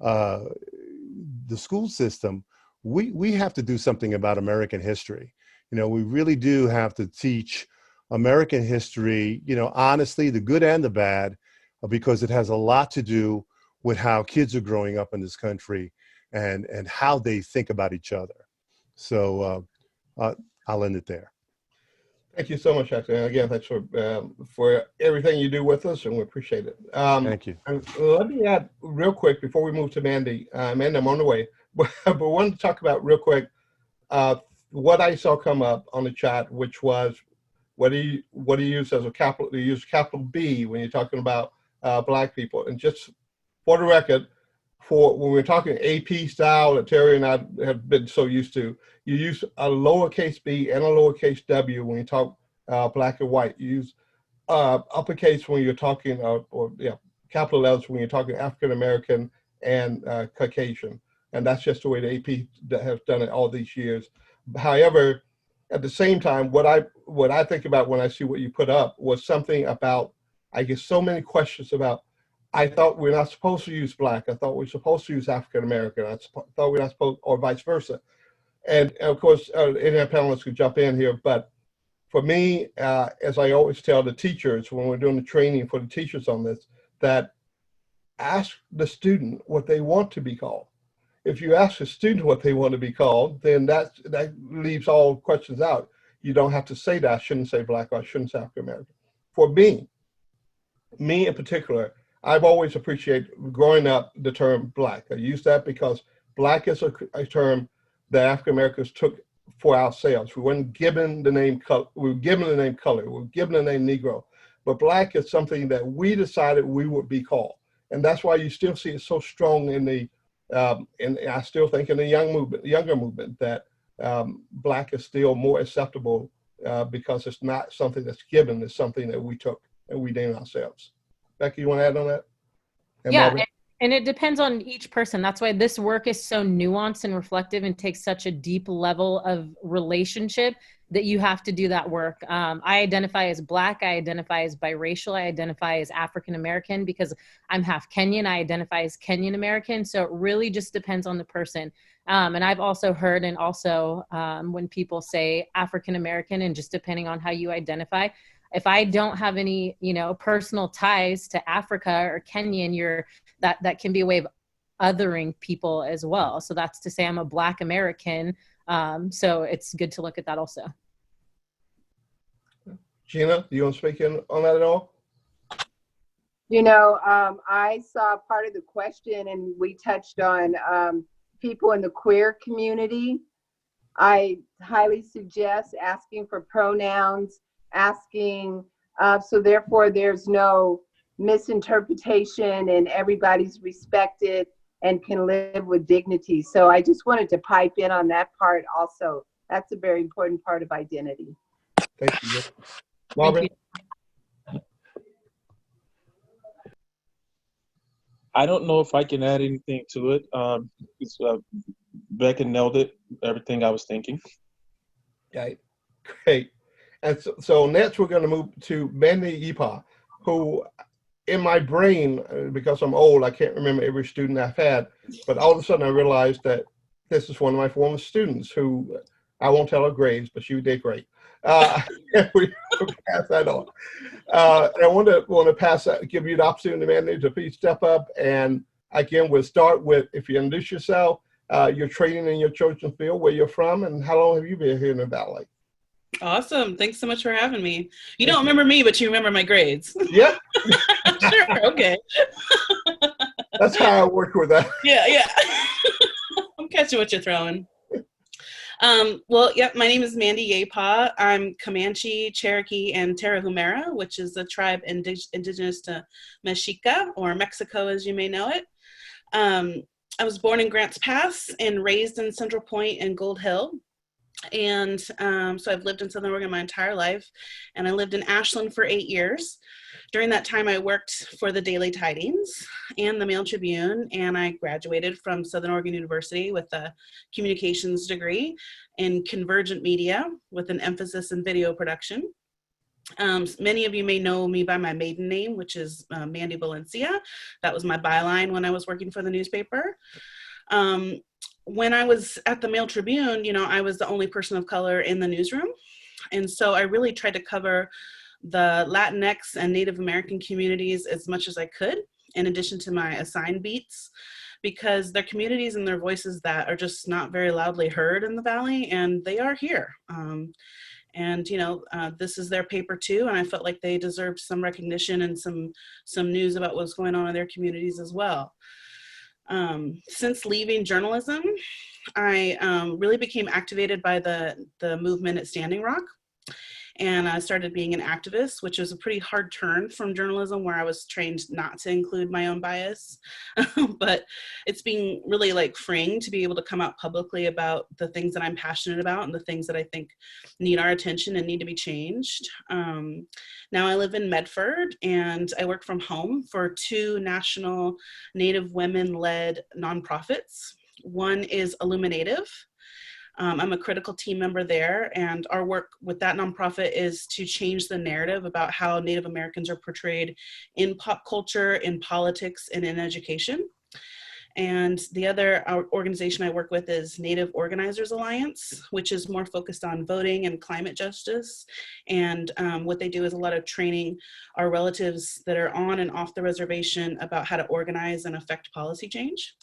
the school system, we have to do something about American history. You know, we really do have to teach American history, you know, honestly, the good and the bad, because it has a lot to do with how kids are growing up in this country and how they think about each other. So I'll end it there. Thank you so much, Hector. And again, thanks for everything you do with us, and we appreciate it. Thank you. And let me add real quick before we move to Mandy. Mandy, I'm on the way, but I wanted to talk about real quick what I saw come up on the chat, which was what do you use as a capital? You use capital B when you're talking about Black people. And just for the record, for when we're talking AP style that Terry and I have been so used to, you use a lowercase b and a lowercase w when you talk Black and white. You use uppercase when you're talking, capital letters when you're talking African American and Caucasian. And that's just the way the AP has done it all these years. However, at the same time, what I think about when I see what you put up was something about, I get so many questions about, I thought we're not supposed to use Black. I thought we're supposed to use African American. I thought we're not supposed, or vice versa. And of course, any of our panelists could jump in here. But for me, as I always tell the teachers when we're doing the training for the teachers on this, that ask the student what they want to be called. If you ask a student what they want to be called, then that leaves all questions out. You don't have to say that I shouldn't say Black or I shouldn't say African American. For me in particular, I've always appreciated growing up the term Black. I use that because Black is a term that African Americans took for ourselves. We weren't given the name color. We were given the name color. We were given the name Negro. But Black is something that we decided we would be called, and that's why you still see it so strong in the. And I still think in the younger movement that Black is still more acceptable because it's not something that's given. It's something that we took and we named ourselves. Becky, you want to add on that? And yeah, Marvin? and it depends on each person. That's why this work is so nuanced and reflective and takes such a deep level of relationship that you have to do that work. I identify as Black, I identify as biracial, I identify as African American because I'm half Kenyan, I identify as Kenyan American. So it really just depends on the person. And I've also heard, and also when people say African American, and just depending on how you identify, if I don't have any, personal ties to Africa or Kenyan, that can be a way of othering people as well. So that's to say I'm a Black American. So it's good to look at that also. Gina, do you want to speak in on that at all? I saw part of the question and we touched on people in the queer community. I highly suggest asking for pronouns, asking, so therefore there's no misinterpretation and everybody's respected and can live with dignity. So I just wanted to pipe in on that part also. That's a very important part of identity. Thank you. Marvin? I don't know if I can add anything to it. Becca nailed it, everything I was thinking. Okay, great. And so next we're going to move to Mandy Ipa, who in my brain, because I'm old, I can't remember every student I've had, but all of a sudden I realized that this is one of my former students who, I won't tell her grades, but she did great. We pass that on. I want to give you the opportunity, Mandy, to please step up. And again, we'll start with, if you introduce yourself, your training in your chosen field, where you're from, and how long have you been here in the Valley? Awesome. Thanks so much for having me. You don't remember me, but you remember my grades. Yep. Sure. Okay. That's how I work with that. Yeah. I'm catching what you're throwing. Well, yep, my name is Mandy Yepa. I'm Comanche, Cherokee, and Tarahumara, which is a tribe indigenous to Mexica, or Mexico as you may know it. I was born in Grants Pass and raised in Central Point and Gold Hill. And so I've lived in Southern Oregon my entire life, and I lived in Ashland for 8 years. During that time, I worked for the Daily Tidings and the Mail Tribune, and I graduated from Southern Oregon University with a communications degree in convergent media with an emphasis in video production. Many of you may know me by my maiden name, which is Mandy Valencia. That was my byline when I was working for the newspaper. When I was at the Mail Tribune, you know, I was the only person of color in the newsroom. And so I really tried to cover the Latinx and Native American communities as much as I could, in addition to my assigned beats, because they're communities and their voices that are just not very loudly heard in the Valley, and they are here. And you know, this is their paper too, and I felt like they deserved some recognition and some news about what's going on in their communities as well. Since leaving journalism, I really became activated by the movement at Standing Rock. And I started being an activist, which was a pretty hard turn from journalism, where I was trained not to include my own bias. But it's been really like freeing to be able to come out publicly about the things that I'm passionate about and the things that I think need our attention and need to be changed. Now I live in Medford, and I work from home for 2 national Native women-led nonprofits. One is Illuminative. I'm a critical team member there, and our work with that nonprofit is to change the narrative about how Native Americans are portrayed in pop culture, in politics, and in education. And the other organization I work with is Native Organizers Alliance, which is more focused on voting and climate justice. And what they do is a lot of training our relatives that are on and off the reservation about how to organize and affect policy change.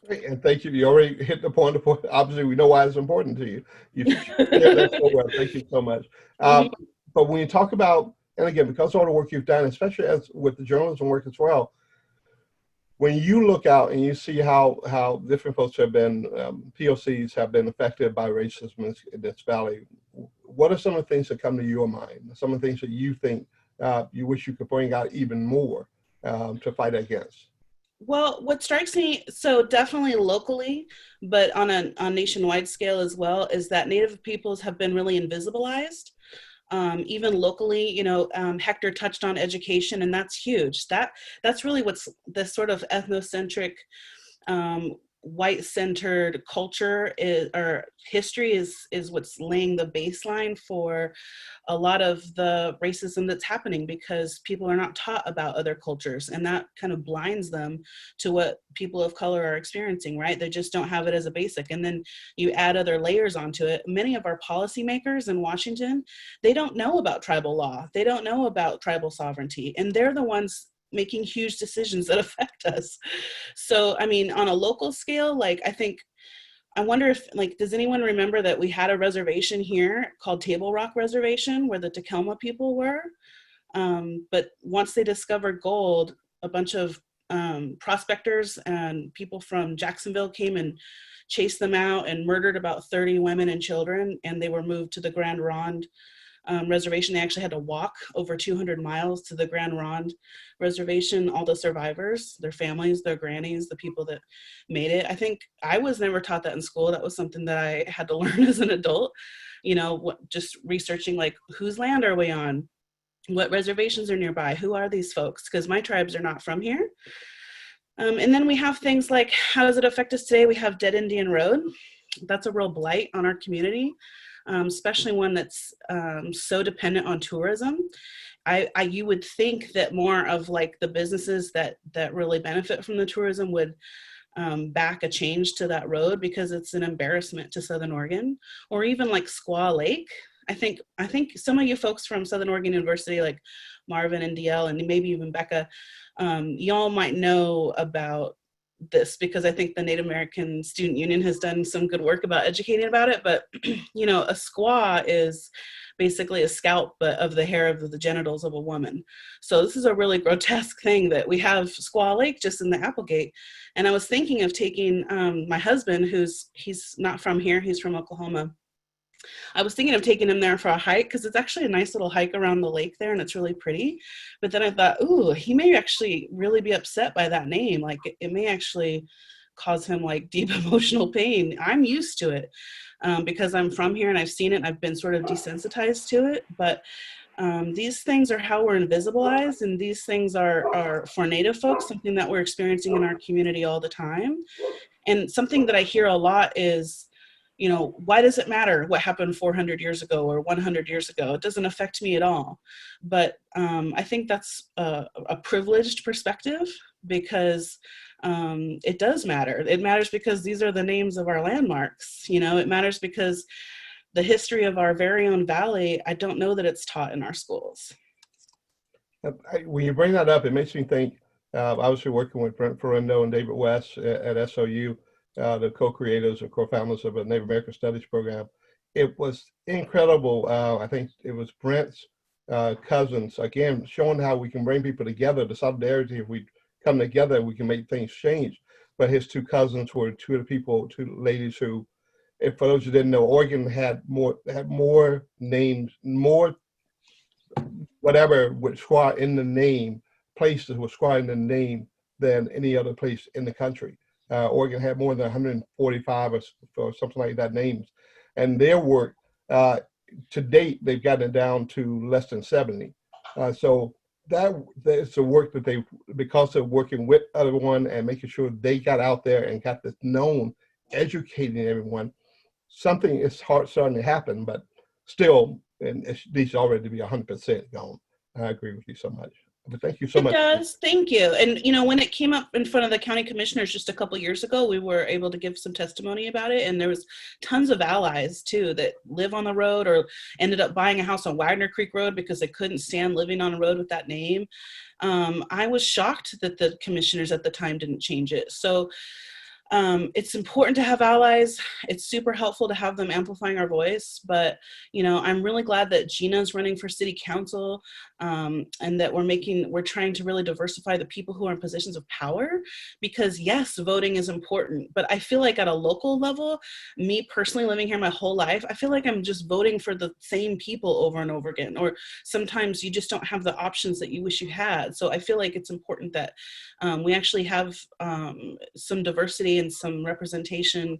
And thank you. You already hit the point. Obviously, we know why it's important to you. You shared that so well. Thank you so much. But when you talk about, and again, because of all the work you've done, especially as with the journalism work as well, when you look out and you see how different folks have been, POCs have been affected by racism in this valley, what are some of the things that come to your mind? Some of the things that you think you wish you could bring out even more to fight against? Well, what strikes me, so definitely locally, but on a nationwide scale as well, is that Native peoples have been really invisibilized. Even locally, you know, Hector touched on education, and that's huge. That's really what's this sort of ethnocentric, white-centered culture is, or history is what's laying the baseline for a lot of the racism that's happening, because people are not taught about other cultures, and that kind of blinds them to what people of color are experiencing, right? They just don't have it as a basic. And then you add other layers onto it. Many of our policymakers in Washington, they don't know about tribal law. They don't know about tribal sovereignty, and they're the ones making huge decisions that affect us. So, I mean, on a local scale, like, I wonder if, like, does anyone remember that we had a reservation here called Table Rock Reservation, where the Takelma people were? But once they discovered gold, a bunch of prospectors and people from Jacksonville came and chased them out and murdered about 30 women and children, and they were moved to the Grand Ronde reservation. They actually had to walk over 200 miles to the Grand Ronde reservation. All the survivors, their families, their grannies, the people that made it. I think I was never taught that in school. That was something that I had to learn as an adult, you know, just researching, like, whose land are we on? What reservations are nearby? Who are these folks? Because my tribes are not from here. And then we have things like, how does it affect us today? We have Dead Indian Road. That's a real blight on our community. Especially one that's so dependent on tourism. You would think that more of, like, the businesses that really benefit from the tourism would back a change to that road, because it's an embarrassment to Southern Oregon. Or even like Squaw Lake. I think some of you folks from Southern Oregon University, like Marvin and DL, and maybe even Becca, y'all might know about this, because I think the Native American Student Union has done some good work about educating about it. But, you know, a squaw is basically a scalp, but of the hair of the genitals of a woman. So this is a really grotesque thing that we have Squaw Lake just in the Applegate. And I was thinking of taking my husband, he's not from here, he's from Oklahoma. I was thinking of taking him there for a hike because it's actually a nice little hike around the lake there and it's really pretty. But then I thought, ooh, he may actually really be upset by that name. Like it may actually cause him like deep emotional pain. I'm used to it because I'm from here and I've seen it and I've been sort of desensitized to it. But these things are how we're invisibilized, and these things are for Native folks, something that we're experiencing in our community all the time. And something that I hear a lot is, you know, why does it matter what happened 400 years ago or 100 years ago? It doesn't affect me at all. But I think that's a privileged perspective because it does matter. It matters because these are the names of our landmarks. You know, it matters because the history of our very own valley, I don't know that it's taught in our schools. When you bring that up, it makes me think, obviously working with Brent Ferrendo and David West at SOU, the co-creators or co-founders of a Native American Studies program. It was incredible. I think it was Brent's cousins, again, showing how we can bring people together, the solidarity. If we come together, we can make things change. But his two cousins were two ladies who, if for those who didn't know, Oregon had more names, more whatever with squaw in the name, places with squaw in the name than any other place in the country. Oregon had more than 145 or something like that names. And their work, to date, they've gotten it down to less than 70. So that's the work that they, because of working with everyone and making sure they got out there and got this known, educating everyone, something is starting to happen, but still, and it needs already to be 100% gone. I agree with you so much. But thank you so much. It does. Thank you. And, you know, when it came up in front of the county commissioners just a couple years ago, we were able to give some testimony about it. And there was tons of allies, too, that live on the road or ended up buying a house on Wagner Creek Road because they couldn't stand living on a road with that name. I was shocked that the commissioners at the time didn't change it. So it's important to have allies. It's super helpful to have them amplifying our voice. But, you know, I'm really glad that Gina's running for city council and that we're trying to really diversify the people who are in positions of power, because yes, voting is important. But I feel like at a local level, me personally living here my whole life, I feel like I'm just voting for the same people over and over again. Or sometimes you just don't have the options that you wish you had. So I feel like it's important that we actually have some diversity and some representation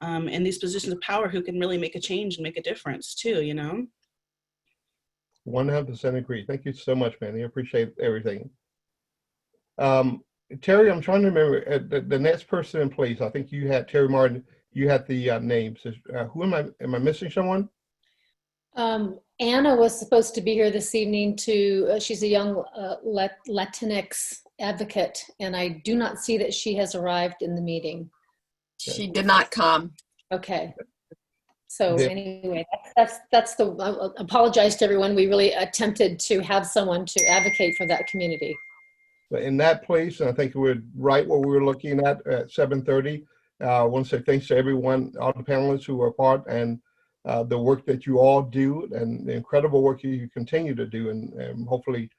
in these positions of power who can really make a change and make a difference too, you know? 100% agree. Thank you so much, Manny. I appreciate everything. Terry, I'm trying to remember the next person in place. I think you had Terry Martin. You had the names. Who am I missing someone? Anna was supposed to be here this evening she's a young Latinx advocate, and I do not see that she has arrived in the meeting. She did not come. Okay. So anyway, that's I apologize to everyone. We really attempted to have someone to advocate for that community. But in that place, and I think we're right where we were looking at 7:30. I want to say thanks to everyone, all the panelists who are part, and the work that you all do, and the incredible work you continue to do, and hopefully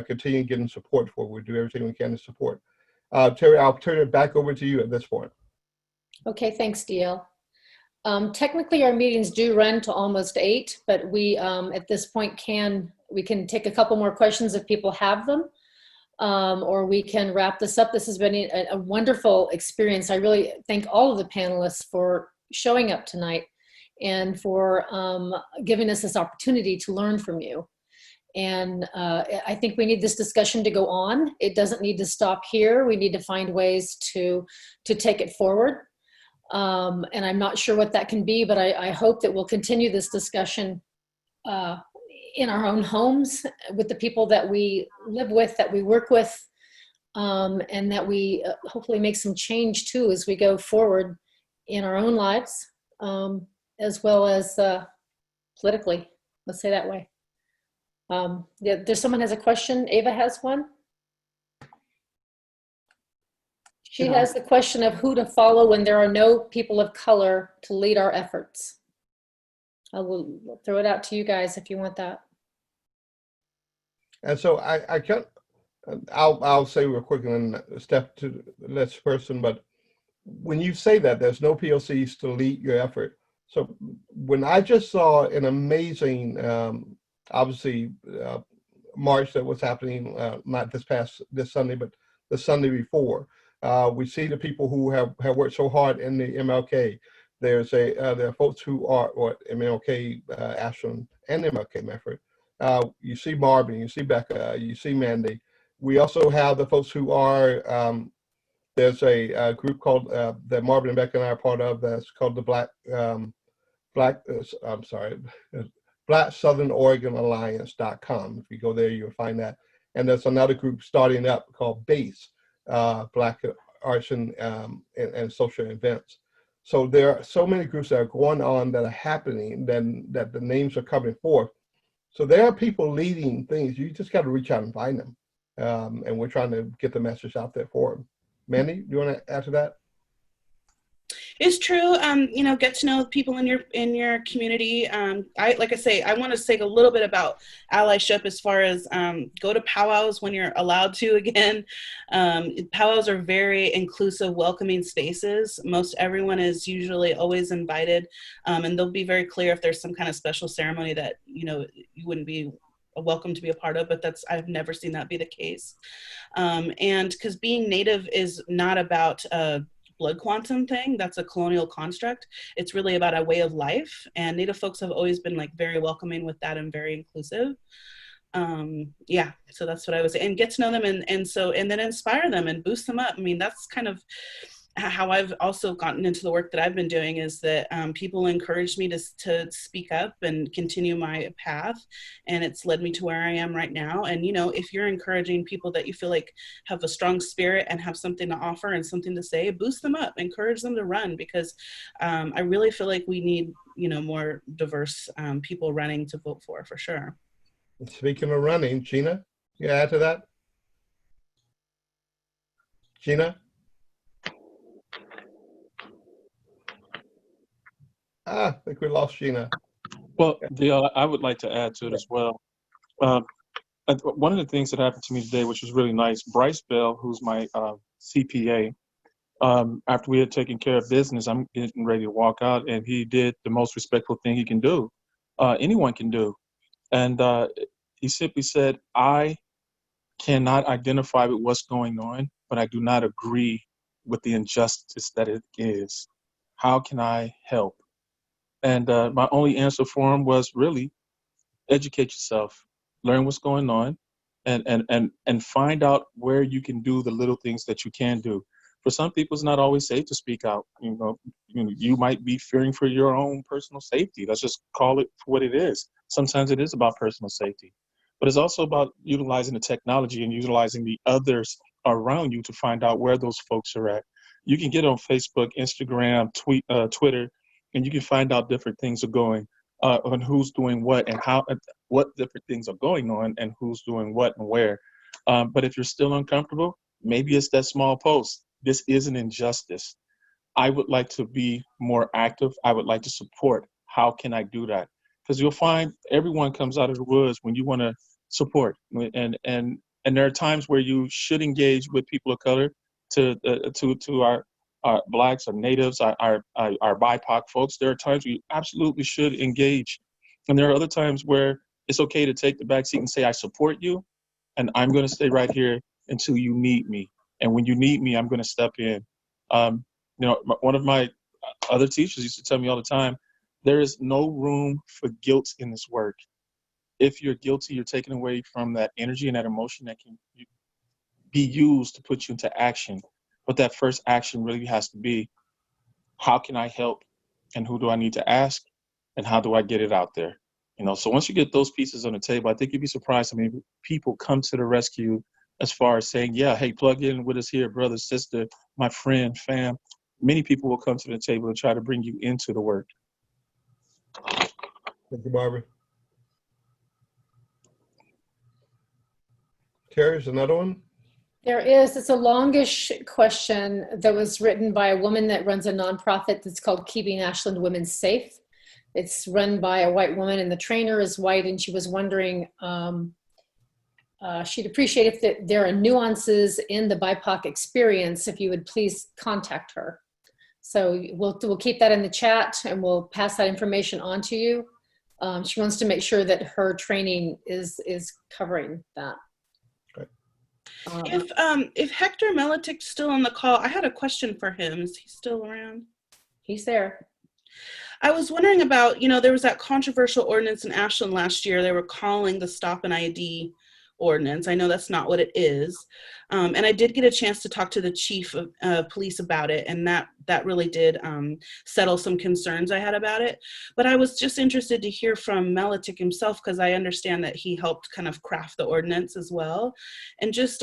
continue getting support for. We'll do everything we can to support. Terry, I'll turn it back over to you at this point. Okay, thanks, DL. Technically, our meetings do run to almost 8, but we, at this point, we can take a couple more questions if people have them, or we can wrap this up. This has been a wonderful experience. I really thank all of the panelists for showing up tonight and for giving us this opportunity to learn from you. And I think we need this discussion to go on. It doesn't need to stop here. We need to find ways to take it forward. And I'm not sure what that can be, but I hope that we'll continue this discussion in our own homes with the people that we live with, that we work with, and that we hopefully make some change too as we go forward in our own lives, as well as politically, let's say that way. There's someone has a question. Ava has one. She has the question of who to follow when there are no people of color to lead our efforts. I will throw it out to you guys if you want that. And so I can't, I'll say real quick and then step to the next person, but when you say that there's no POCs to lead your effort. So when I just saw an amazing, obviously, march that was happening, not this Sunday, but the Sunday before, we see the people who have worked so hard in the MLK. There are folks who are, or MLK, Ashland and MLK Medford. You see Marvin, you see Becca, you see Mandy. We also have the folks who are, there's a group called, that Marvin and Becca and I are part of, that's called the Black Southern Oregon Alliance.com. If you go there, you'll find that. And there's another group starting up called BASE, Black Arts and Social Events. So there are so many groups that are going on that are happening, then that the names are coming forth. So there are people leading things. You just got to reach out and find them. And we're trying to get the message out there for them. Mandy, do you want to add to that? It's true. Get to know people in your community. Like I say, I want to say a little bit about allyship as far as go to powwows when you're allowed to again. Powwows are very inclusive, welcoming spaces. Most everyone is usually always invited, and they'll be very clear if there's some kind of special ceremony that you wouldn't be welcome to be a part of, but I've never seen that be the case. And because being Native is not about blood quantum thing, that's a colonial construct. It's really about a way of life, and Native folks have always been like very welcoming with that and very inclusive. So that's what I would say, and get to know them and then inspire them and boost them up. I mean, that's kind of how I've also gotten into the work that I've been doing, is that people encouraged me to speak up and continue my path, and it's led me to where I am right now. And if you're encouraging people that you feel like have a strong spirit and have something to offer and something to say, boost them up, encourage them to run, because I really feel like we need more diverse people running to vote for sure. Speaking of running, Gina, you add to that? Gina? I think we lost Gina. Well, I would like to add to it as well. One of the things that happened to me today, which was really nice, Bryce Bell, who's my CPA, after we had taken care of business, I'm getting ready to walk out, and he did the most respectful thing he can do, anyone can do. And he simply said, I cannot identify with what's going on, but I do not agree with the injustice that it is. How can I help? And my only answer for him was really educate yourself, learn what's going on, and find out where you can do the little things that you can do. For some people, it's not always safe to speak out. You might be fearing for your own personal safety. Let's just call it for what it is. Sometimes it is about personal safety, but it's also about utilizing the technology and utilizing the others around you to find out where those folks are at. You can get on Facebook, Instagram, Twitter, and you can find out different things are going on, who's doing what and how, what different things are going on and who's doing what and where. But if you're still uncomfortable, maybe it's that small post. This is an injustice. I would like to be more active. I would like to support. How can I do that? Because you'll find everyone comes out of the woods when you want to support. And there are times where you should engage with people of color to our Blacks, our Natives, our BIPOC folks. There are times we absolutely should engage. And there are other times where it's okay to take the back seat and say, I support you, and I'm going to stay right here until you need me. And when you need me, I'm going to step in. One of my other teachers used to tell me all the time, there is no room for guilt in this work. If you're guilty, you're taken away from that energy and that emotion that can be used to put you into action. But that first action really has to be, how can I help? And who do I need to ask? And how do I get it out there? So once you get those pieces on the table, I think you'd be surprised how many people come to the rescue as far as saying, yeah, hey, plug in with us here, brother, sister, my friend, fam. Many people will come to the table and try to bring you into the work. Thank you, Barbara. Terry's another one? There is. It's a longish question that was written by a woman that runs a nonprofit that's called Keeping Ashland Women Safe. It's run by a white woman, and the trainer is white, and she was wondering, she'd appreciate if there are nuances in the BIPOC experience, if you would please contact her. So we'll keep that in the chat, and we'll pass that information on to you. She wants to make sure that her training is covering that. If Hector Melitik's still on the call, I had a question for him. Is he still around? He's there. I was wondering about, there was that controversial ordinance in Ashland last year. They were calling the Stop and ID ordinance. I know that's not what it is. And I did get a chance to talk to the chief of police about it, and that really did settle some concerns I had about it. But I was just interested to hear from Melitik himself, because I understand that he helped kind of craft the ordinance as well. And just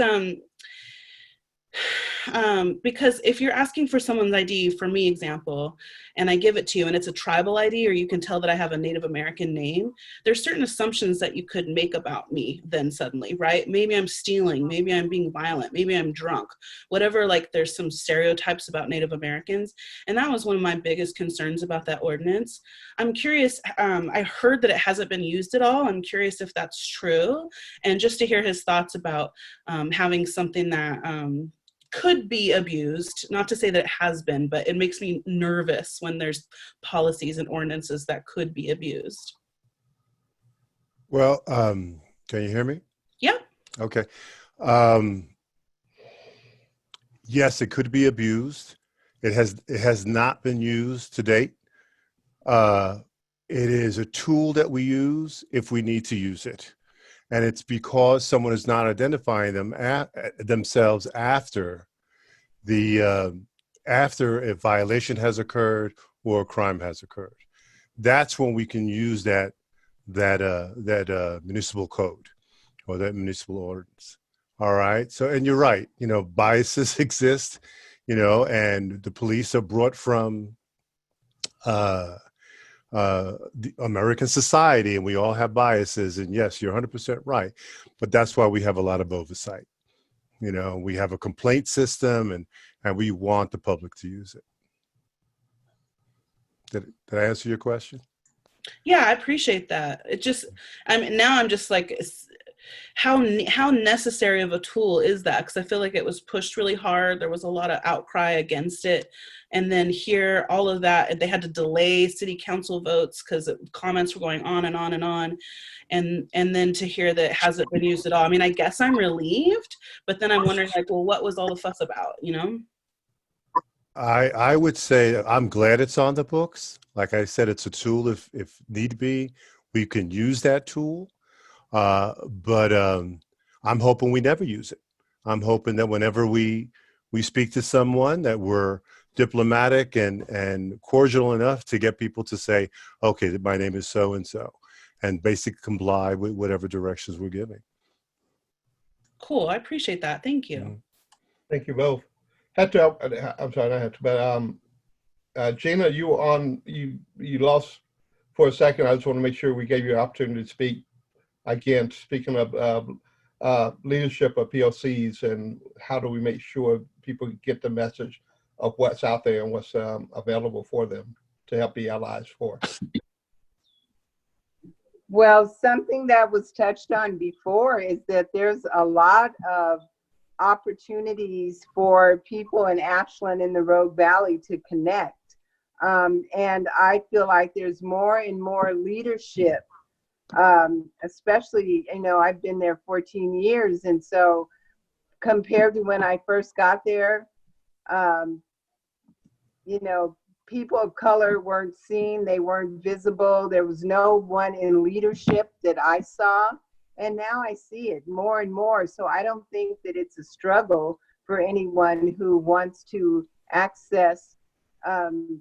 because if you're asking for someone's ID, for me example, and I give it to you and it's a tribal ID, or you can tell that I have a Native American name, there's certain assumptions that you could make about me then suddenly, right? Maybe I'm stealing, maybe I'm being violent, maybe I'm drunk, whatever, like there's some stereotypes about Native Americans. And that was one of my biggest concerns about that ordinance. I'm curious, I heard that it hasn't been used at all. I'm curious if that's true, and just to hear his thoughts about having something that could be abused, not to say that it has been, but it makes me nervous when there's policies and ordinances that could be abused. Well, can you hear me? Yeah. Okay. Yes, it could be abused. It has not been used to date. It is a tool that we use if we need to use it. And it's because someone is not identifying themselves after a violation has occurred or a crime has occurred. That's when we can use that municipal code or that municipal ordinance. All right. So, and you're right. Biases exist. And the police are brought from the American society, and we all have biases. And yes, you're 100% right. But that's why we have a lot of oversight. We have a complaint system, and we want the public to use it. Did I answer your question? Yeah, I appreciate that. It just, I'm just like, how necessary of a tool is that? Because I feel like it was pushed really hard. There was a lot of outcry against it. And then here, all of that, they had to delay city council votes because comments were going on and on and on. And then to hear that it hasn't been used at all. I mean, I guess I'm relieved, but then I'm wondering, like, well, what was all the fuss about, I would say I'm glad it's on the books. Like I said, it's a tool if need be. We can use that tool. But I'm hoping we never use it. I'm hoping that whenever we speak to someone, that we're diplomatic and cordial enough to get people to say, okay, my name is so-and-so, and basically comply with whatever directions we're giving. Cool. I appreciate that. Thank you. Mm-hmm. Thank you both. Hector, I'm sorry, not Hector, but Gina, you were on, you lost for a second. I just want to make sure we gave you an opportunity to speak. Again, speaking of leadership of POCs, and how do we make sure people get the message of what's out there and what's available for them to help be allies for. Well, something that was touched on before is that there's a lot of opportunities for people in Ashland and the Rogue Valley to connect. And I feel like there's more and more leadership, especially, I've been there 14 years. And so compared to when I first got there, people of color weren't seen, they weren't visible. There was no one in leadership that I saw. And now I see it more and more. So I don't think that it's a struggle for anyone who wants to access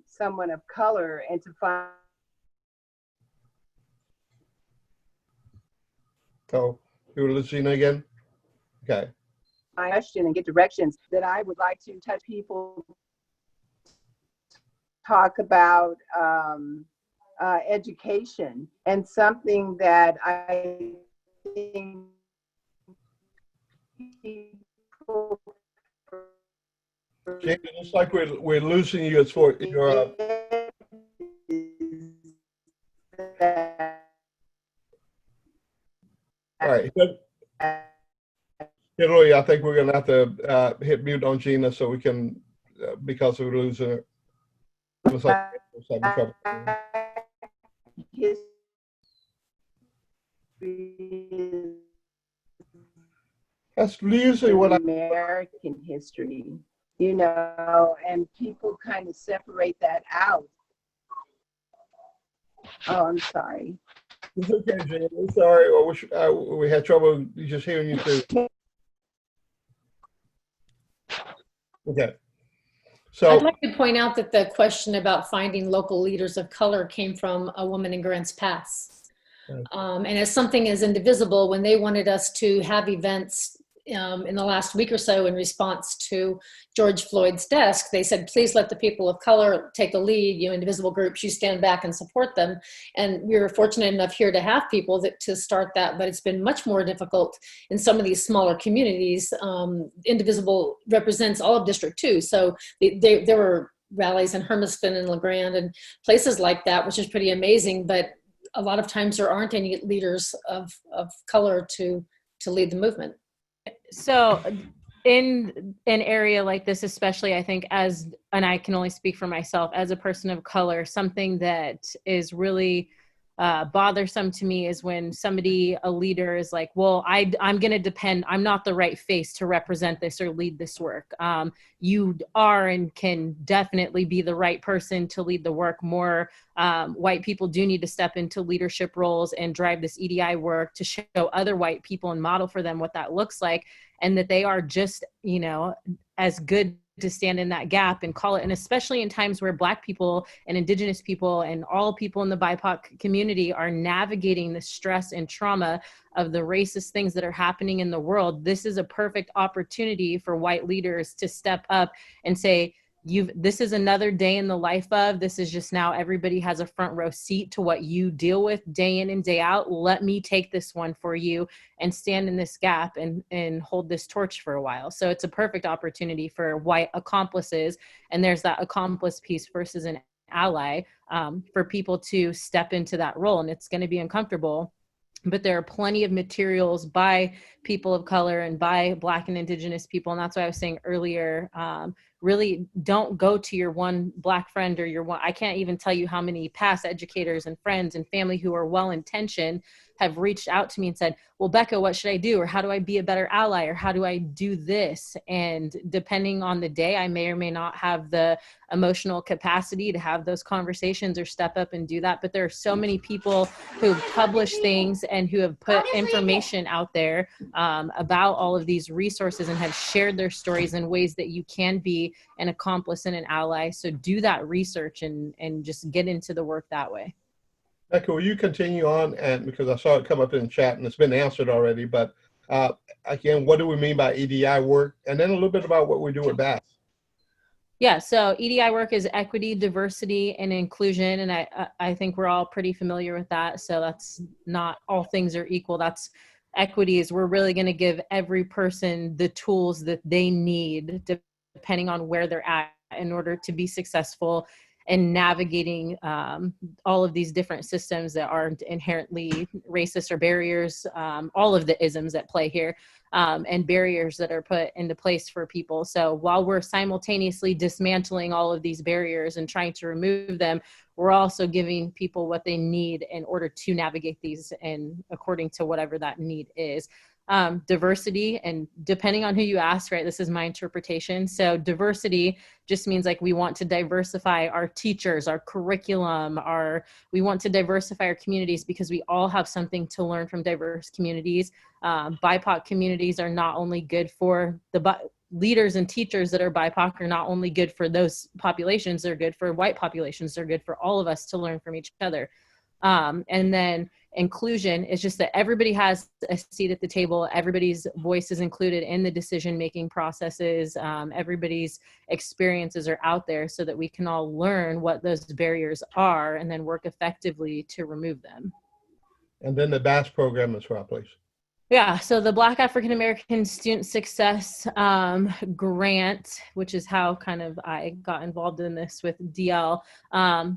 someone of color and to find. So you were listening again? Okay. My question and get directions that I would like to touch people, talk about education, and something that I think people. Jane, it looks like we're losing you as for your. literally, I think we're going to have to hit mute on Gina so we can, because we're losing her. Looks like we're having trouble. That's usually what I. American history, you know, and people kind of separate that out. Oh, I'm sorry. It's okay, Gina. We're sorry. We had trouble just hearing you too. Okay. So I'd like to point out that the question about finding local leaders of color came from a woman in Grants Pass. Right. And as something as Indivisible, when they wanted us to have events in the last week or so in response to George Floyd's death, they said, please let the people of color take the lead. You Indivisible groups, you stand back and support them. And we were fortunate enough here to have people to start that, but it's been much more difficult in some of these smaller communities. Indivisible represents all of District 2. So there were rallies in Hermiston and LeGrand and places like that, which is pretty amazing. But a lot of times there aren't any leaders of color to lead the movement. So in an area like this, especially, I think and I can only speak for myself as a person of color, something that is really bothersome to me is when a leader is like, well, I'm going to depend, I'm not the right face to represent this or lead this work. You are and can definitely be the right person to lead the work. More white people do need to step into leadership roles and drive this EDI work to show other white people and model for them what that looks like, and that they are just, as good to stand in that gap and call it. And especially in times where Black people and Indigenous people and all people in the BIPOC community are navigating the stress and trauma of the racist things that are happening in the world, this is a perfect opportunity for white leaders to step up and say, this is another day in the life of, this is just now everybody has a front row seat to what you deal with day in and day out. Let me take this one for you and stand in this gap and hold this torch for a while. So it's a perfect opportunity for white accomplices. And there's that accomplice piece versus an ally for people to step into that role. And it's going to be uncomfortable. But there are plenty of materials by people of color and by Black and Indigenous people. And that's why I was saying earlier, really don't go to your one Black friend or your one, I can't even tell you how many past educators and friends and family who are well-intentioned have reached out to me and said, well, Becca, what should I do? Or how do I be a better ally? Or how do I do this? And depending on the day, I may or may not have the emotional capacity to have those conversations or step up and do that. But there are so many people who publish things and who have put information out there about all of these resources and have shared their stories in ways that you can be an accomplice and an ally. So do that research and just get into the work that way. Becca, will you continue on? And because I saw it come up in the chat and it's been answered already, but again, what do we mean by EDI work? And then a little bit about what we do with BAS. Yeah, so EDI work is equity, diversity, and inclusion. And I think we're all pretty familiar with that. So that's not all things are equal. That's equity is we're really going to give every person the tools that they need depending on where they're at in order to be successful and navigating all of these different systems that are inherently racist or barriers, all of the isms at play here, and barriers that are put into place for people. So while we're simultaneously dismantling all of these barriers and trying to remove them, we're also giving people what they need in order to navigate these and according to whatever that need is. Diversity, and depending on who you ask, right, this is my interpretation. So diversity just means like we want to diversify our teachers, our curriculum, we want to diversify our communities because we all have something to learn from diverse communities. BIPOC communities are not only good for the leaders and teachers that are BIPOC are not only good for those populations, they're good for white populations, they're good for all of us to learn from each other. And then inclusion is just that everybody has a seat at the table. Everybody's voice is included in the decision-making processes. Everybody's experiences are out there so that we can all learn what those barriers are and then work effectively to remove them. And then the BAS program as well, please. Yeah, so the Black African American Student Success Grant, which is how kind of I got involved in this with DL.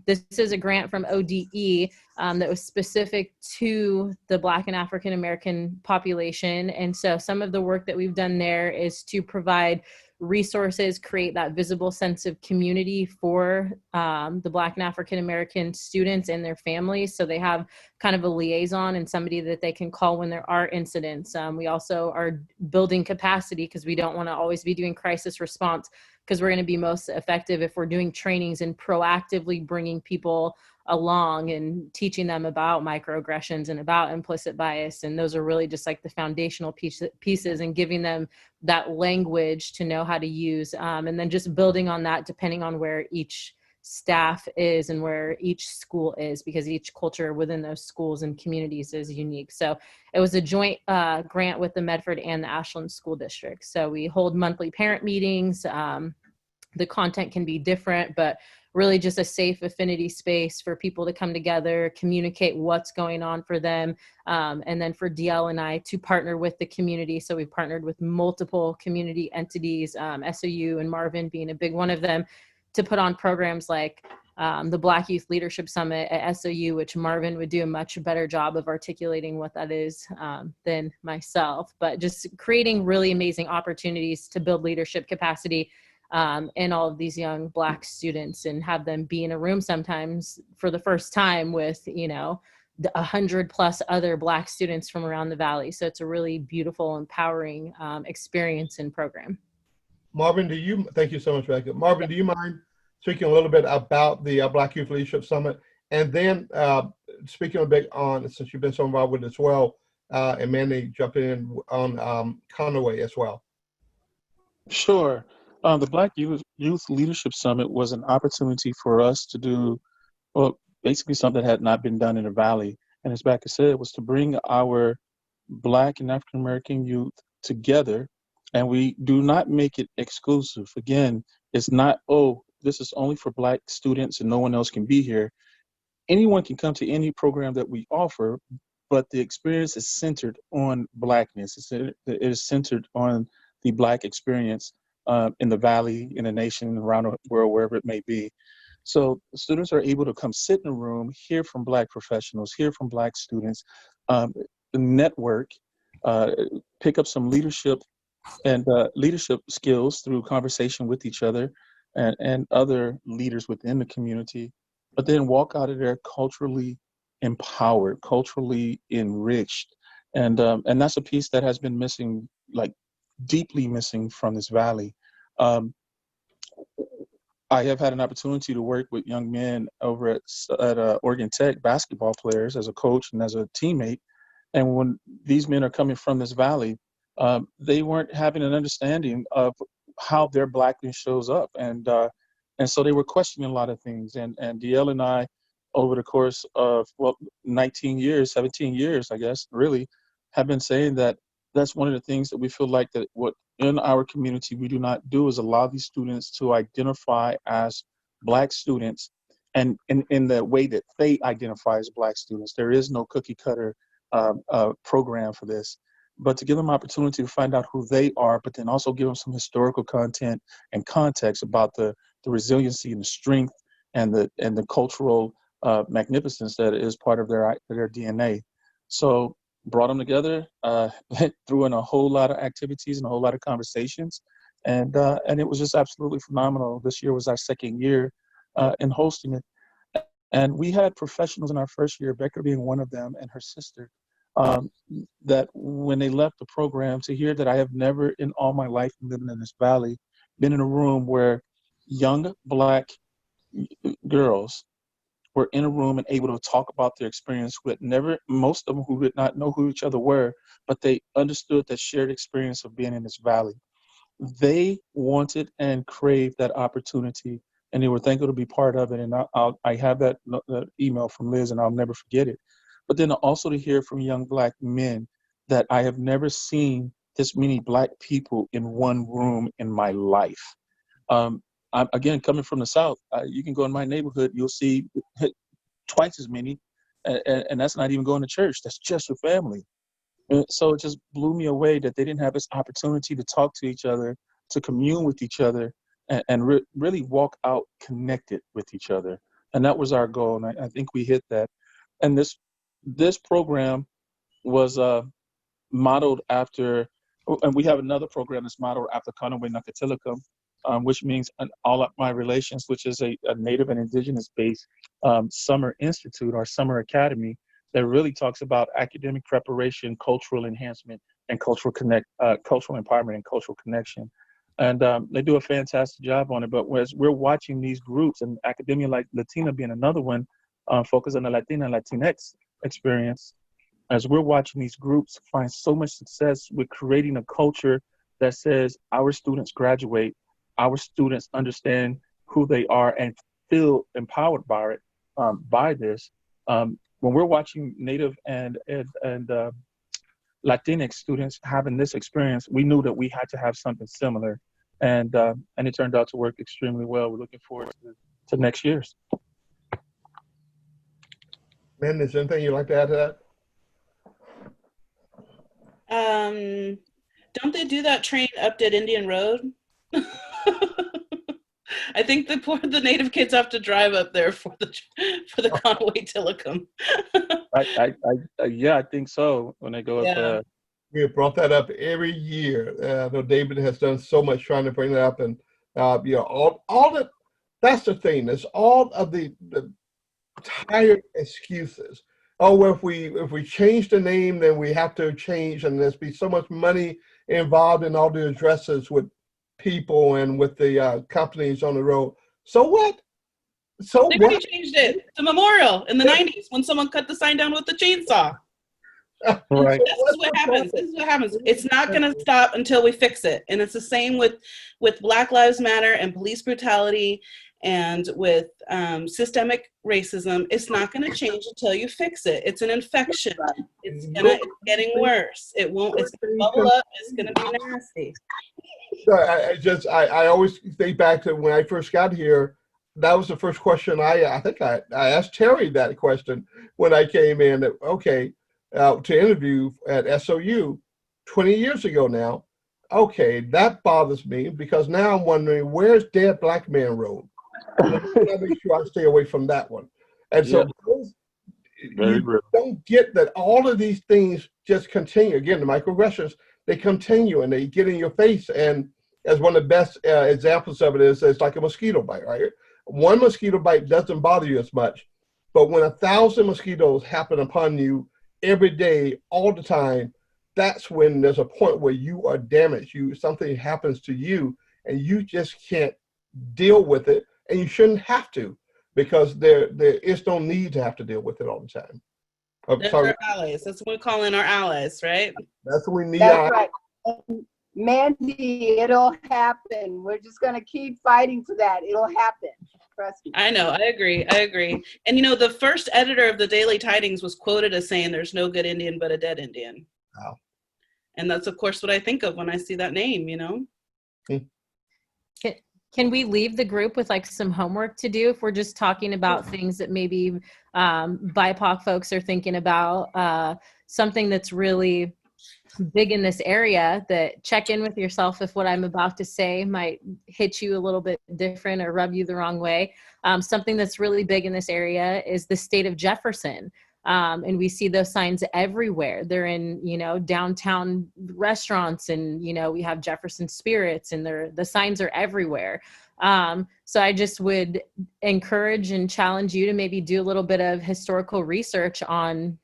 This is a grant from ODE that was specific to the Black and African American population. And so some of the work that we've done there is to provide resources, create that visible sense of community for the Black and African American students and their families. So they have kind of a liaison and somebody that they can call when there are incidents. We also are building capacity because we don't want to always be doing crisis response, because we're going to be most effective if we're doing trainings and proactively bringing people along and teaching them about microaggressions and about implicit bias. And those are really just like the foundational pieces, and giving them that language to know how to use. And then just building on that depending on where each staff is and where each school is, because each culture within those schools and communities is unique. So it was a joint grant with the Medford and the Ashland School District. So we hold monthly parent meetings. The content can be different, but really just a safe affinity space for people to come together, communicate what's going on for them. And then for DL and I to partner with the community. So we've partnered with multiple community entities, SOU and Marvin being a big one of them, to put on programs like the Black Youth Leadership Summit at SOU, which Marvin would do a much better job of articulating what that is than myself, but just creating really amazing opportunities to build leadership capacity in all of these young Black students, and have them be in a room sometimes for the first time with, 100+ other Black students from around the Valley. So it's a really beautiful, empowering experience and program. Marvin, thank you so much, Rebecca. Marvin, do you mind speaking a little bit about the Black Youth Leadership Summit? And then speaking a bit on, since you've been so involved with it as well, and Mandy jumping in on Conway as well. Sure. The Black Youth Leadership Summit was an opportunity for us to do, well, basically something that had not been done in the Valley. And as Becca said, was to bring our Black and African American youth together. And we do not make it exclusive. Again, it's not, oh, this is only for Black students and no one else can be here. Anyone can come to any program that we offer, but the experience is centered on Blackness. It is centered on the Black experience in the Valley, in the nation, around the world, wherever it may be. So students are able to come sit in a room, hear from Black professionals, hear from Black students, network, pick up some leadership and leadership skills through conversation with each other and other leaders within the community, but then walk out of there culturally empowered, culturally enriched. And that's a piece that has been missing, like deeply missing from this Valley. I have had an opportunity to work with young men over at Oregon Tech, basketball players, as a coach and as a teammate. And when these men are coming from this Valley, they weren't having an understanding of how their Blackness shows up. And so they were questioning a lot of things. And DL and I, over the course of, 17 years, I guess, really, have been saying that that's one of the things that we feel like that what in our community we do not do is allow these students to identify as Black students, and in the way that they identify as Black students. There is no cookie cutter program for this, but to give them opportunity to find out who they are, but then also give them some historical content and context about the resiliency and the strength and the cultural magnificence that is part of their DNA. So brought them together, threw in a whole lot of activities and a whole lot of conversations, and it was just absolutely phenomenal. This year was our second year in hosting it, and we had professionals in our first year, Becca being one of them, and her sister, that when they left the program, to hear that I have never in all my life living in this Valley been in a room where young Black girls were in a room and able to talk about their experience with most of them who did not know who each other were, but they understood that shared experience of being in this Valley. They wanted and craved that opportunity, and they were thankful to be part of it. And I have that email from Liz, and I'll never forget it. But then also to hear from young Black men that I have never seen this many Black people in one room in my life. Again, coming from the South, you can go in my neighborhood, you'll see twice as many, and that's not even going to church. That's just your family. And so it just blew me away that they didn't have this opportunity to talk to each other, to commune with each other, and really walk out connected with each other. And that was our goal, and I think we hit that. And this program was modeled after, and we have another program that's modeled after Conaway Nakatilikam, which means All Up My Relations, which is a Native and Indigenous-based summer institute or summer academy that really talks about academic preparation, cultural enhancement, and cultural empowerment and cultural connection. And they do a fantastic job on it. But as we're watching these groups, and Academia like Latina being another one, focused on the Latina and Latinx experience, as we're watching these groups find so much success with creating a culture that says our students graduate, our students understand who they are and feel empowered by it, by this. When we're watching Native and Latinx students having this experience, we knew that we had to have something similar, and it turned out to work extremely well. We're looking forward to next year's. Ben, is there anything you'd like to add to that? Don't they do that train up at Indian Road? I think the Native kids have to drive up there for the Conaway Tillicum. Yeah, I think so. When they go up, we have brought that up every year. I know David has done so much trying to bring that up, and all that. That's the thing. It's all of the tired excuses. Oh, well, if we change the name, then we have to change, and there's be so much money involved in all the addresses with people and with the companies on the road. So what? So they what? already changed it to Memorial in the 90s when someone cut the sign down with the chainsaw. Right. This is what happens. This is what happens. It's not going to stop until we fix it. And it's the same with Black Lives Matter and police brutality and with systemic racism. It's not going to change until you fix it. It's an infection. It's getting worse. It's going to bubble up. It's going to be nasty. So I always think back to when I first got here. That was the first question I think I asked Terry that question when I came in. Okay, to interview at SOU 20 years ago now. Okay, that bothers me because now I'm wondering, where's Dead Black Man Road? And I gotta make sure I stay away from that one. And so you don't get that all of these things just continue. Again, the microaggressions, they continue and they get in your face. And as one of the best examples of it is, it's like a mosquito bite, right? One mosquito bite doesn't bother you as much, but when 1,000 mosquitoes happen upon you every day, all the time, that's when there's a point where you are damaged. Something happens to you and you just can't deal with it, and you shouldn't have to, because there is no need to have to deal with it all the time. That's our allies. That's what we call in our allies, right? That's what we need. That's right. Mandy, it'll happen. We're just going to keep fighting for that. It'll happen. Trust me. I know. I agree. And the first editor of the Daily Tidings was quoted as saying, "There's no good Indian but a dead Indian." Wow. And that's, of course, what I think of when I see that name, Can we leave the group with like some homework to do if we're just talking about things that maybe BIPOC folks are thinking about, something that's really big in this area? That check in with yourself if what I'm about to say might hit you a little bit different or rub you the wrong way. Something that's really big in this area is the state of Jefferson. And we see those signs everywhere. They're in, downtown restaurants, and, we have Jefferson Spirits, and the signs are everywhere. So I just would encourage and challenge you to maybe do a little bit of historical research on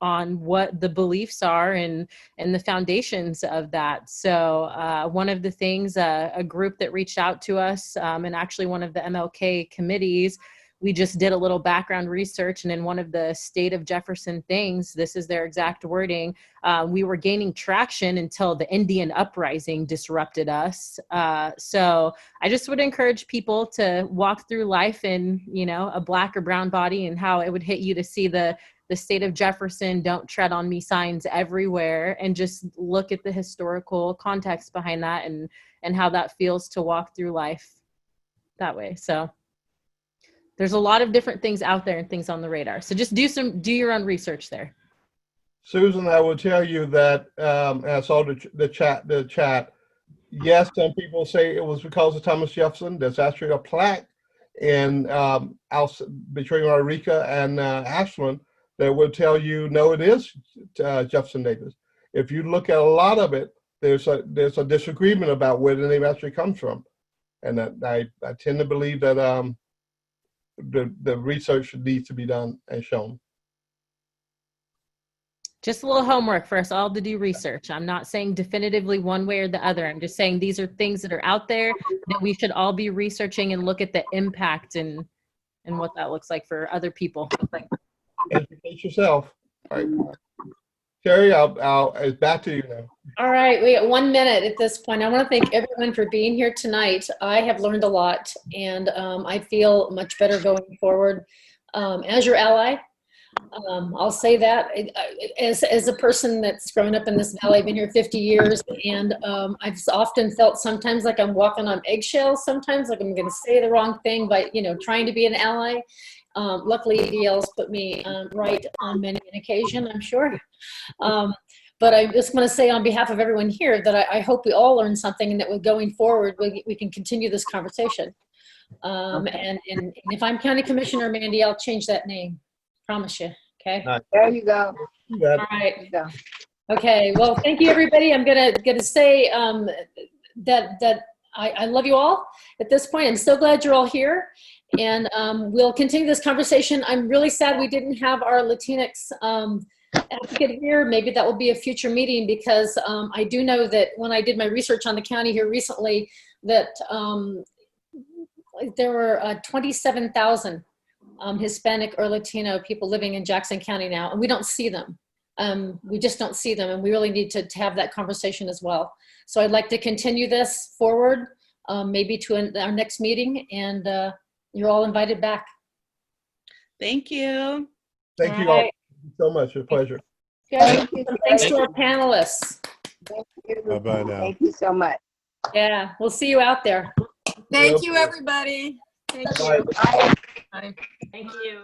what the beliefs are and the foundations of that. So one of the things, a group that reached out to us, and actually one of the MLK committees, we just did a little background research, and in one of the state of Jefferson things, this is their exact wording, we were gaining traction until the Indian uprising disrupted us. So I just would encourage people to walk through life in, a black or brown body, and how it would hit you to see the state of Jefferson, "Don't tread on me" signs everywhere, and just look at the historical context behind that and how that feels to walk through life that way. So there's a lot of different things out there and things on the radar. So just do your own research there. Susan, I will tell you that I saw the chat. Yes, some people say it was because of Thomas Jefferson. There's actually a plaque in between Eureka and Ashland that will tell you no, it is Jefferson Davis. If you look at a lot of it, there's a disagreement about where the name actually comes from, and I tend to believe that the research needs to be done and shown. Just a little homework for us all to do research. I'm not saying definitively one way or the other. I'm just saying these are things that are out there that we should all be researching and look at the impact and what that looks like for other people. Educate yourself. All right. Terry, it's back to you now. All right, we got 1 minute at this point. I want to thank everyone for being here tonight. I have learned a lot, and I feel much better going forward. As your ally, I'll say that as a person that's grown up in this valley, I've been here 50 years, and I've often felt sometimes like I'm walking on eggshells, sometimes like I'm going to say the wrong thing, but trying to be an ally. Luckily, EDL's put me right on many an occasion, I'm sure. But I just want to say on behalf of everyone here that I hope we all learn something, and that we're going forward, we can continue this conversation. And if I'm County Commissioner, Mandy, I'll change that name. Promise you. Okay. There you go. All right. Okay. Well, thank you, everybody. I'm gonna say that I love you all at this point. I'm so glad you're all here, and we'll continue this conversation. I'm really sad we didn't have our Latinx advocate here. Maybe that will be a future meeting, because I do know that when I did my research on the county here recently, that there were 27,000 Hispanic or Latino people living in Jackson County now, and we don't see them. We just don't see them, and we really need to have that conversation as well. So I'd like to continue this forward, maybe to our next meeting, and you're all invited back. Thank you. Thank you all so much. A pleasure. Thank you. Thanks to our panelists. Thank you. Bye-bye now. Thank you so much. Yeah, we'll see you out there. Thank you, everybody. Thank you. Bye. Bye. Thank you.